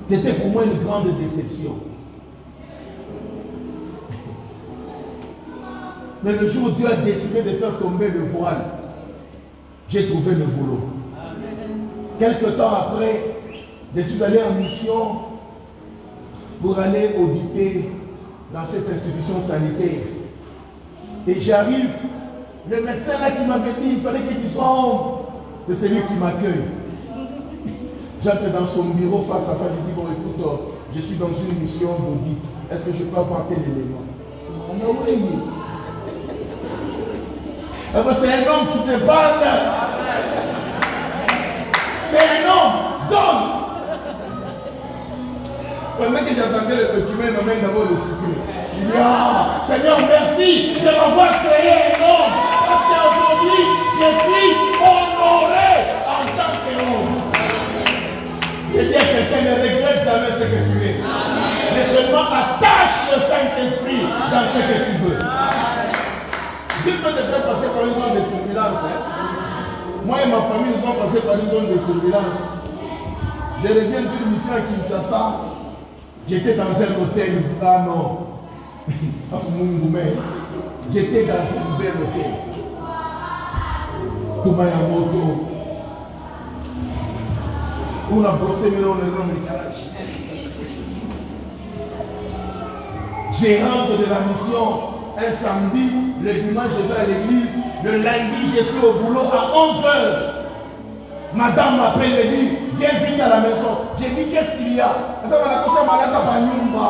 C'était pour moi une grande déception. Mais le jour où Dieu a décidé de faire tomber le voile, j'ai trouvé le boulot. Quelque temps après, je suis allé en mission pour aller auditer dans cette institution sanitaire. Et j'arrive, le médecin là qui m'avait dit il fallait qu'il soit homme, c'est celui qui m'accueille. J'entre dans son bureau face à face, je dis bon écoute, je suis dans une mission d'audit. Est-ce que je peux avoir tel élément? C'est mon oui. C'est un homme qui te parle. C'est un homme. Donne. Pendant que j'attendais le document, il m'a d'abord le supprimer. Il dit ah, Seigneur, merci de m'avoir créé un homme. Parce qu'aujourd'hui, je suis honoré en tant qu'homme. Je dis à quelqu'un, ne regrette jamais ce que tu es. Mais seulement attache le Saint-Esprit dans ce que tu veux. Dieu peut te faire passer par une zone de turbulence. Moi et ma famille, nous sommes passés par une zone de turbulence. Je reviens d'une mission à Kinshasa. J'étais dans un hôtel. Ah non. J'étais dans un bel hôtel. Tomayamoto. On a brossé mes noms de garage. Je rentre de la mission. Un samedi, le dimanche je vais à l'église, le lundi je suis au boulot à 11h. Madame m'appelle et dit, viens vite à la maison. J'ai dit, qu'est-ce qu'il y a? Ça va la coucher malade à Banyumba.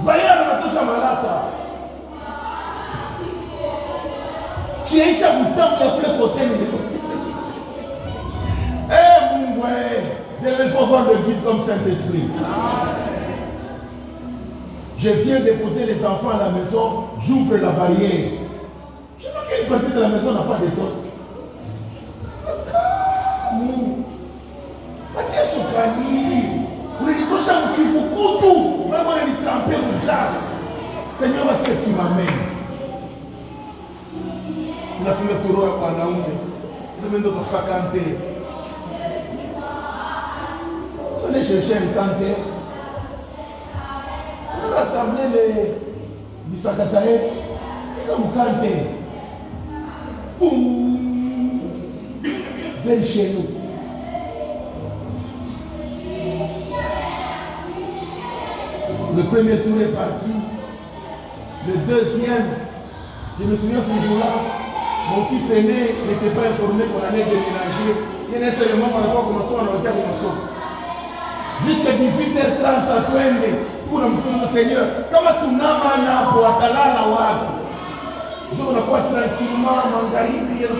Bayard la couche malade. Tu es chez vous tant que le côté. Eh mon ouais, il faut voir le guide comme Saint-Esprit. Je viens déposer les enfants à la maison, j'ouvre la barrière. Je vois qu'une partie de la maison n'a pas de toit. Qu'est-ce que vous lui dites, il faut tout. Vraiment, il est trempé de glace. Seigneur, où est-ce que tu m'amènes? Il a fait le tour à Panaoumé. Vous avez d'autres canter. Vous allez chercher un canter. Vous rassemblez les Bissakataï. Comme vous cantez. Boum. Venez chez nous. Le premier tour est parti. Le deuxième, je me souviens ce jour-là, mon fils aîné n'était pas informé qu'on allait déménager. Il est seulement qu'on a commencé à l'hôtel jusqu'à 18h30 à Twende. Pour le Seigneur, comment tu n'as pas pour Atalala Wab? Je ne pas tranquillement, Mangaribi, et le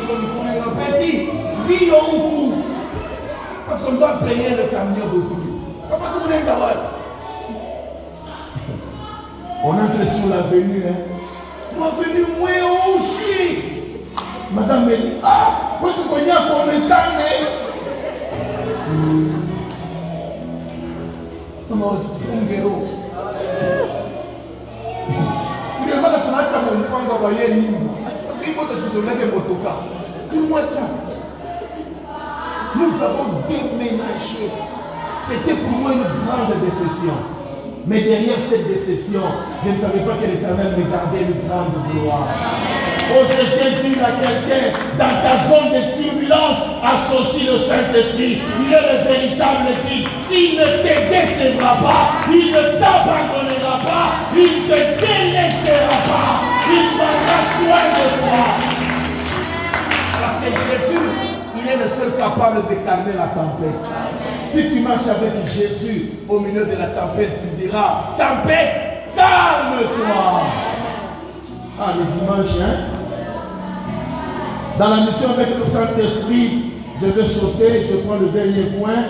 petit, vie au cou. Parce qu'on doit payer le camion de tout. Comment tu voulais d'avoir? On entre sur l'avenue, hein. L'avenue, moi, aussi. Madame me dit, ah, quand tu connais qu'on est calme. Comment tu fais un guéro? Tu ne vas pas te mettre à mon point d'envoyer libre. Parce qu'il faut que tu te lèves un motoka. Tout le monde, nous avons déménagé. C'était pour moi une grande déception. Mais derrière cette déception, je ne savais pas que l'Éternel me gardait une grande gloire. Oh, je viens dire à quelqu'un, dans ta zone de turbulence, associe le Saint-Esprit. Il est le véritable guide. Il ne te décevra pas. Il ne t'abandonnera pas. Il ne te délaissera pas. Il prendra soin de toi. Parce que Jésus, il est le seul capable de calmer la tempête. Si tu marches avec Jésus au milieu de la tempête, tu diras, tempête, calme-toi. Ah, le dimanche, hein? Dans la mission avec le Saint-Esprit, je vais sauter, je prends le dernier point.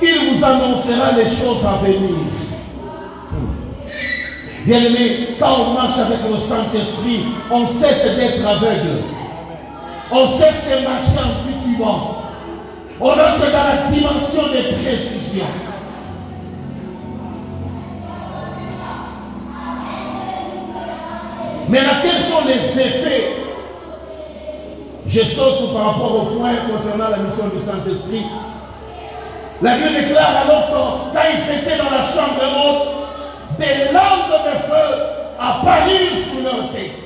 Il vous annoncera les choses à venir. Bien aimé, quand on marche avec le Saint-Esprit, on cesse d'être aveugle. On cesse de marcher en titubant. On entre dans la dimension des précisions. Maintenant, quels sont les effets? Je saute par rapport au point concernant la mission du Saint-Esprit. La Bible déclare alors que quand ils étaient dans la chambre haute, des lampes de feu apparurent sous leur tête.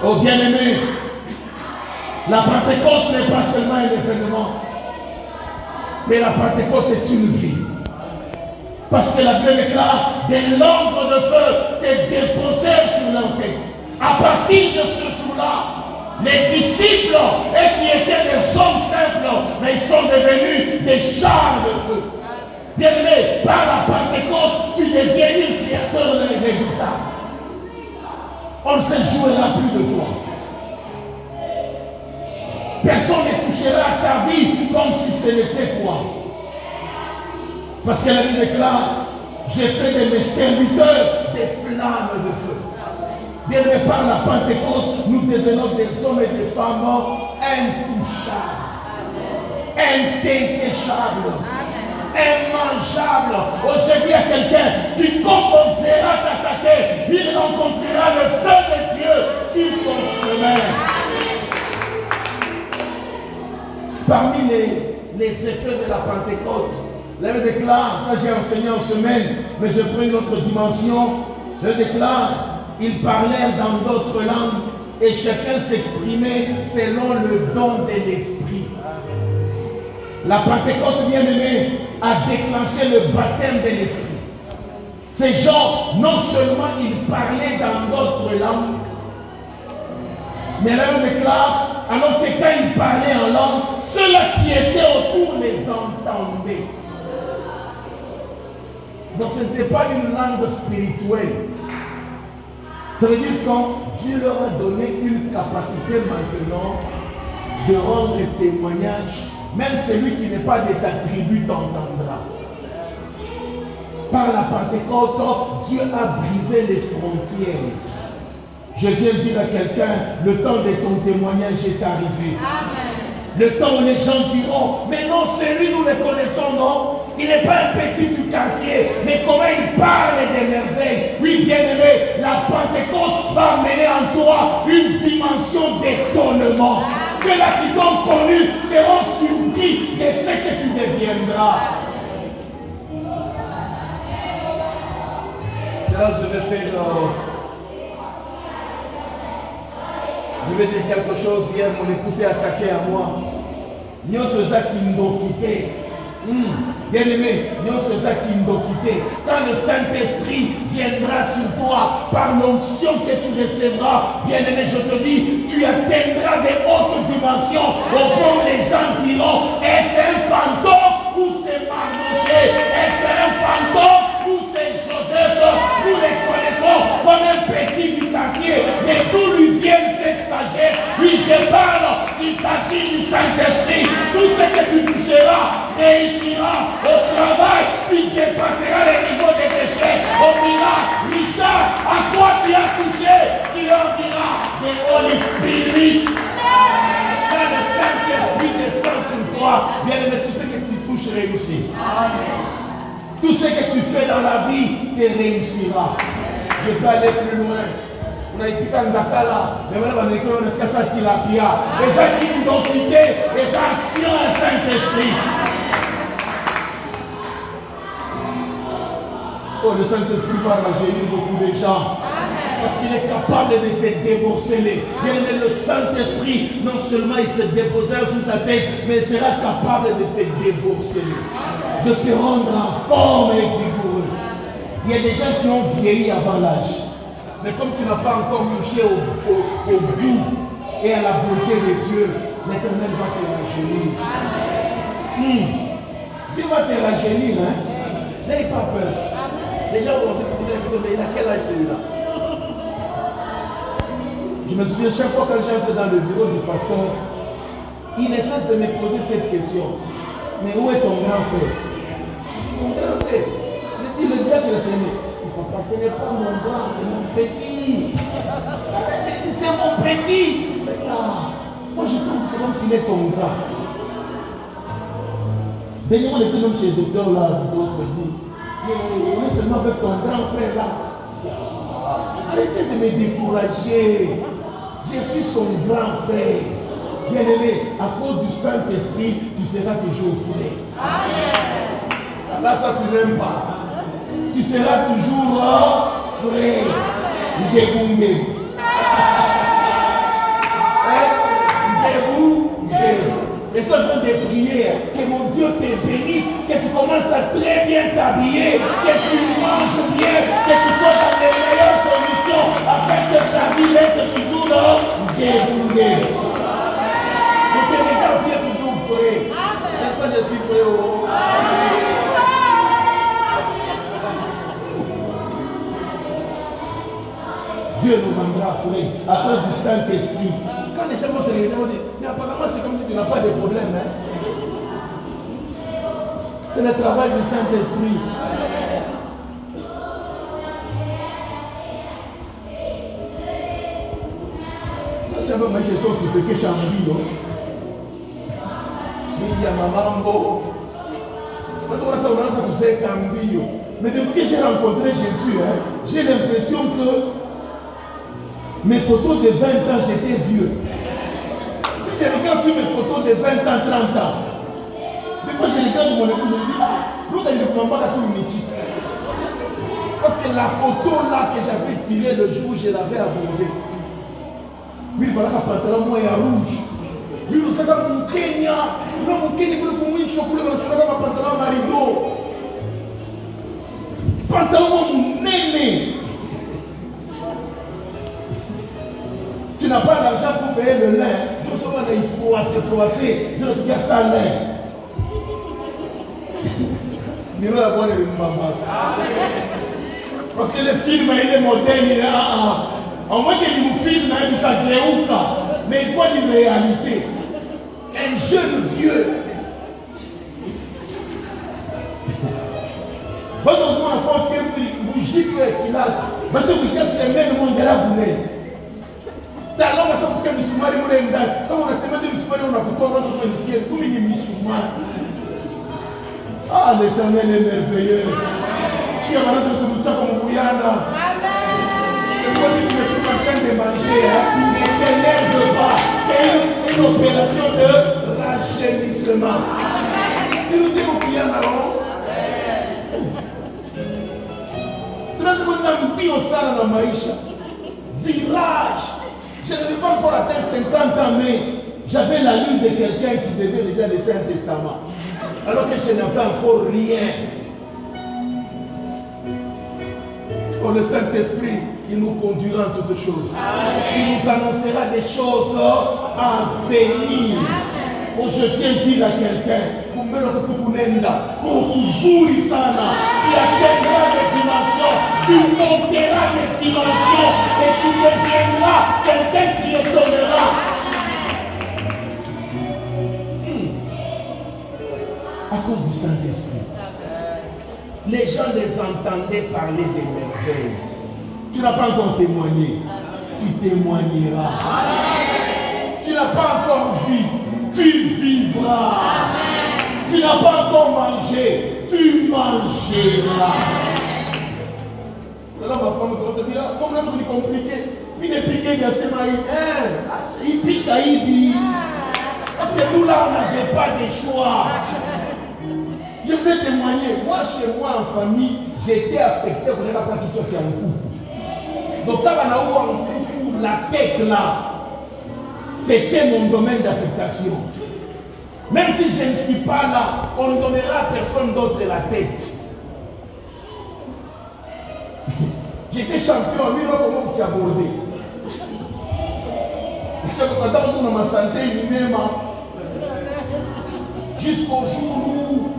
Oh bien-aimé, la Pentecôte n'est pas seulement un événement, mais la Pentecôte est une vie. Parce que la Bible déclare, des lampes de feu s'est déposées sur leur tête. À partir de ce jour-là, les disciples, et qui étaient des hommes simples, mais ils sont devenus des chars de feu. Bien-aimé, par la Pentecôte, tu deviens un créateur irréductible. On ne se jouera plus de toi. Personne ne touchera à ta vie comme si ce n'était toi. Parce que la Bible déclare, j'ai fait de mes serviteurs des flammes de feu. Bien aimé, par la Pentecôte, nous devenons des hommes et des femmes intouchables, indétestables, immangeables. Aujourd'hui, à quelqu'un qui commencera t'attaquer, il rencontrera le feu de Dieu sur ton chemin. Parmi les effets de la Pentecôte, là, je déclare, ça j'ai enseigné en semaine, mais je prends une autre dimension. Je déclare, ils parlèrent dans d'autres langues et chacun s'exprimait selon le don de l'Esprit. La Pentecôte, bien aimée, a déclenché le baptême de l'Esprit. Ces gens, non seulement ils parlaient dans d'autres langues, mais là on déclare, alors que quand ils parlaient en langue, ceux-là qui étaient autour les entendaient. Donc ce n'était pas une langue spirituelle. Ça veut dire que Dieu leur a donné une capacité maintenant de rendre témoignage. Même celui qui n'est pas de ta tribu t'entendra. Par la Pentecôte, Dieu a brisé les frontières. Je viens dire à quelqu'un, le temps de ton témoignage est arrivé. Amen. Le temps où les gens diront, mais non, c'est lui, nous le connaissons, non? Il n'est pas un petit du quartier, mais comment il parle des merveilles. Oui, bien-aimé, la Pentecôte va amener en toi une dimension d'étonnement. Ceux-là qui t'ont connu seront surpris de ce que tu deviendras. C'est là que je vais faire... Je vais dire quelque chose. Hier, mon épouse s'est attaqué à moi. Nous sommes qui nous quittés. Bien-aimé, nous sommes qui nous quittés. Quand le Saint-Esprit viendra sur toi par l'onction que tu recevras, bien-aimé, je te dis, tu atteindras des hautes dimensions. Au point où les gens diront, est-ce un fantôme ou c'est Mardoché? Est-ce un fantôme ou c'est Joseph? Nous les connaissons comme un petit du quartier, mais d'où lui viennent cette sagesse? Oui, je parle, il s'agit du Saint-Esprit. Tout ce que tu toucheras réussira au travail, tu dépasseras les niveaux des déchets. On dira, Richard, à quoi tu as touché? Tu leur diras, the Holy Spirit. Quand le Saint-Esprit descend sur toi, bien aimé, tout ce que tu touches réussit. Tout ce que tu fais dans la vie, tu réussiras. Je peux aller plus loin. On a écouté un Dakala, mais maintenant on a écouté un Escassa Tilapia. Les acquis d'identité, les actions à Saint-Esprit. Oh, le Saint-Esprit va rajeunir beaucoup de gens. Parce qu'il est capable de te déborceler. Bien aimé, le Saint-Esprit, non seulement il se déposera sur ta tête, mais il sera capable de te déborceler. De te rendre en forme et vigoureux. Il y a des gens qui ont vieilli avant l'âge. Mais comme tu n'as pas encore touché au goût et à la beauté de Dieu, l'Éternel va te rajeunir. Dieu va te rajeunir, hein? N'ayez pas peur. Les gens vont se poser la question, mais il a quel âge celui-là? Je me souviens, chaque fois que j'entre dans le bureau du pasteur, il ne cesse de me poser cette question. Mais où est ton grand frère? Mon grand frère. Je dis, le diable le Seigneur. Papa, ce n'est pas mon grand, c'est mon petit. C'est mon petit. Moi je trouve que c'est comme s'il est ton grand. Dernièrement, on était même chez le docteur là, d'autres dit. On est seulement avec ton grand frère là. Arrêtez de me décourager. Je suis son grand frère. Bien-aimé, à cause du Saint-Esprit, tu seras toujours frais. Là, toi, tu n'aimes pas. Tu seras toujours frais. Debout. Et sois en train de prier que mon Dieu te bénisse, que tu commences à très bien t'habiller, que tu manges bien, que tu sois dans les meilleures conditions afin que ta vie reste toujours debout. Mais que regarde, tu es toujours frais. N'est-ce pas, je suis frais? Dieu nous rendra frais à cause du Saint-Esprit. Quand les gens vont te regarder, ils vont dire, mais apparemment c'est comme si tu n'as pas de problème. Hein? C'est le travail du Saint-Esprit. Je sais pas, moi je trouve que c'est que Chambio. Il y a Mamambo. Parce que ça, on a ça que c'est Cambio. Mais depuis que j'ai rencontré Jésus, hein, j'ai l'impression que mes photos de 20 ans, j'étais vieux. Si je regarde sur mes photos de 20 ans, 30 ans, des fois je regarde mon épouse, je me dis, l'autre il ne comprend pas tout inutile. Parce que la photo là que j'avais tirée le jour où je l'avais abordée, lui voilà qu'un pantalon moi est rouge. Lui nous a comme un Kenya, mon Kenya pour le chocolat, on a comme un pantalon marido. Pantalon néné. Tu n'as pas d'argent pour payer le lin. Tu sais pas, il faut assez froisser. Je ne peux pas ça lin. Il va avoir les mamans. Parce que le film, il est moderne, il est en moins qu'il nous filme, il est à Gréouka. Mais il voit une réalité. Un jeune vieux. Quand on voit un enfant qui est bougie, qu'il a. Parce que vous dites, c'est même le monde de la boulette. Talon va s'occuper de misumari mule ndani. Kama unatembea misumari unakutoa watu wenye kumi ni misumari. Ah, l'Éternel est merveilleux. Si on a dit que nous c'est quoi si tu es en train de manger, l'Éternel ne veut pas. C'est une opération de rajeunissement. Tu nous dis au Guyana, non? Tu nous dis qu'on a un bio sana dans Maïcha. Virage. Je n'avais pas encore atteint 50 ans, mais j'avais la lune de quelqu'un qui devait déjà laisser un testament. Alors que je n'avais encore rien. Oh, le Saint-Esprit, il nous conduira en toutes choses. Il nous annoncera des choses à venir. Oh, je viens dire à quelqu'un, pour tu atteindras les dimensions, tu monteras les dimensions et tu deviendras quelqu'un qui étonnera. À cause du Saint-Esprit. Les gens les entendaient parler des merveilles. Tu n'as pas encore témoigné. Tu témoigneras. Tu n'as pas encore vu. Tu vivras. Tu n'as pas encore mangé. Tu mangeras. C'est là ma femme commence à dire, comme là, c'est compliqué. Il est piqué de ses mailles. Il pique à Ibi. Parce que nous là, on n'avait pas de choix. Je vais témoigner. Moi, chez moi, en famille, j'étais affecté pour la partie qui est en couple. Donc, quand on a eu en couple, la tête là, c'était mon domaine d'affectation. Même si je ne suis pas là, on ne donnera à personne d'autre la tête. J'étais champion, lui, comment qui a abordé. Je sais que quand on a ma santé, jusqu'au jour où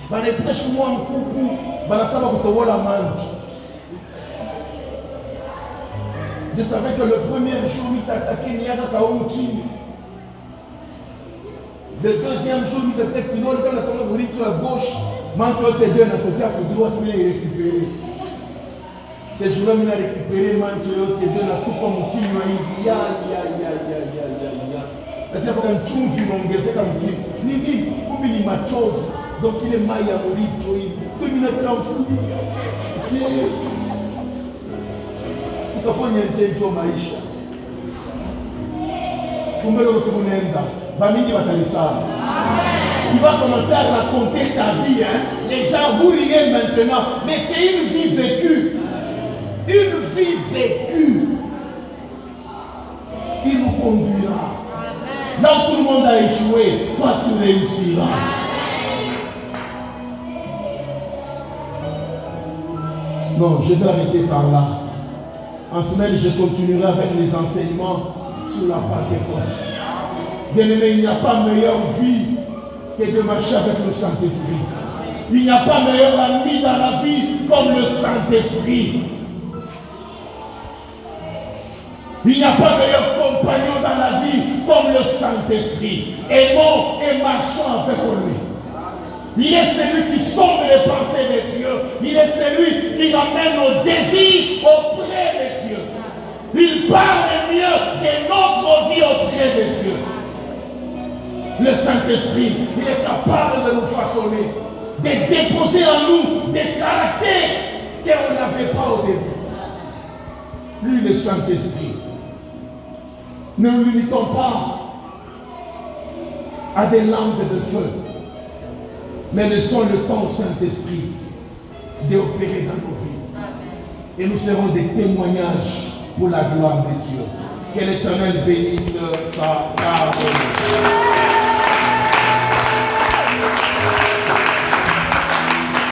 banepesha mwa mkuku banasaba kutobola mantu. Je savais que le premier jour il t'attaquait Niaga Kaouchi. Le deuxième jour il t'attaquait Kinol quand on a tourné à gauche, mantu te donne à côté à droite mais il récupéré. Ce jour-là il a récupéré mantu te donne à tout comme qui ya. C'est pour un chumvi n'ongeze comme qui. Nini kubini machozi. Donc il est maïa morito, tout le monde est en fou. Ukafanya change wa maisha. Kumbe leo tunaenda. Bamini watalisana. Tu vas commencer à raconter ta vie, hein. Les gens vous riez maintenant, mais c'est une vie vécue. Une vie vécue. Il nous conduira. Là où tout le monde a échoué, toi tu réussiras. Non, je vais arrêter par là. En semaine, je continuerai avec les enseignements sur la Pentecôte. Bien-aimé, il n'y a pas meilleure vie que de marcher avec le Saint-Esprit. Il n'y a pas meilleur ami dans la vie comme le Saint-Esprit. Il n'y a pas meilleur compagnon dans la vie comme le Saint-Esprit. Aimons et marchons avec lui. Il est celui qui sonde les pensées de Dieu. Il est celui qui amène nos désirs auprès de Dieu. Il parle mieux de notre vie auprès de Dieu. Le Saint-Esprit, il est capable de nous façonner, de déposer en nous des caractères qu'on n'avait pas au début. Lui, le Saint-Esprit. Ne nous limitons pas à des lampes de feu, mais laissons le temps au Saint-Esprit d'opérer dans nos vies. Et nous serons des témoignages pour la gloire de Dieu. Que l'Éternel bénisse sa parole.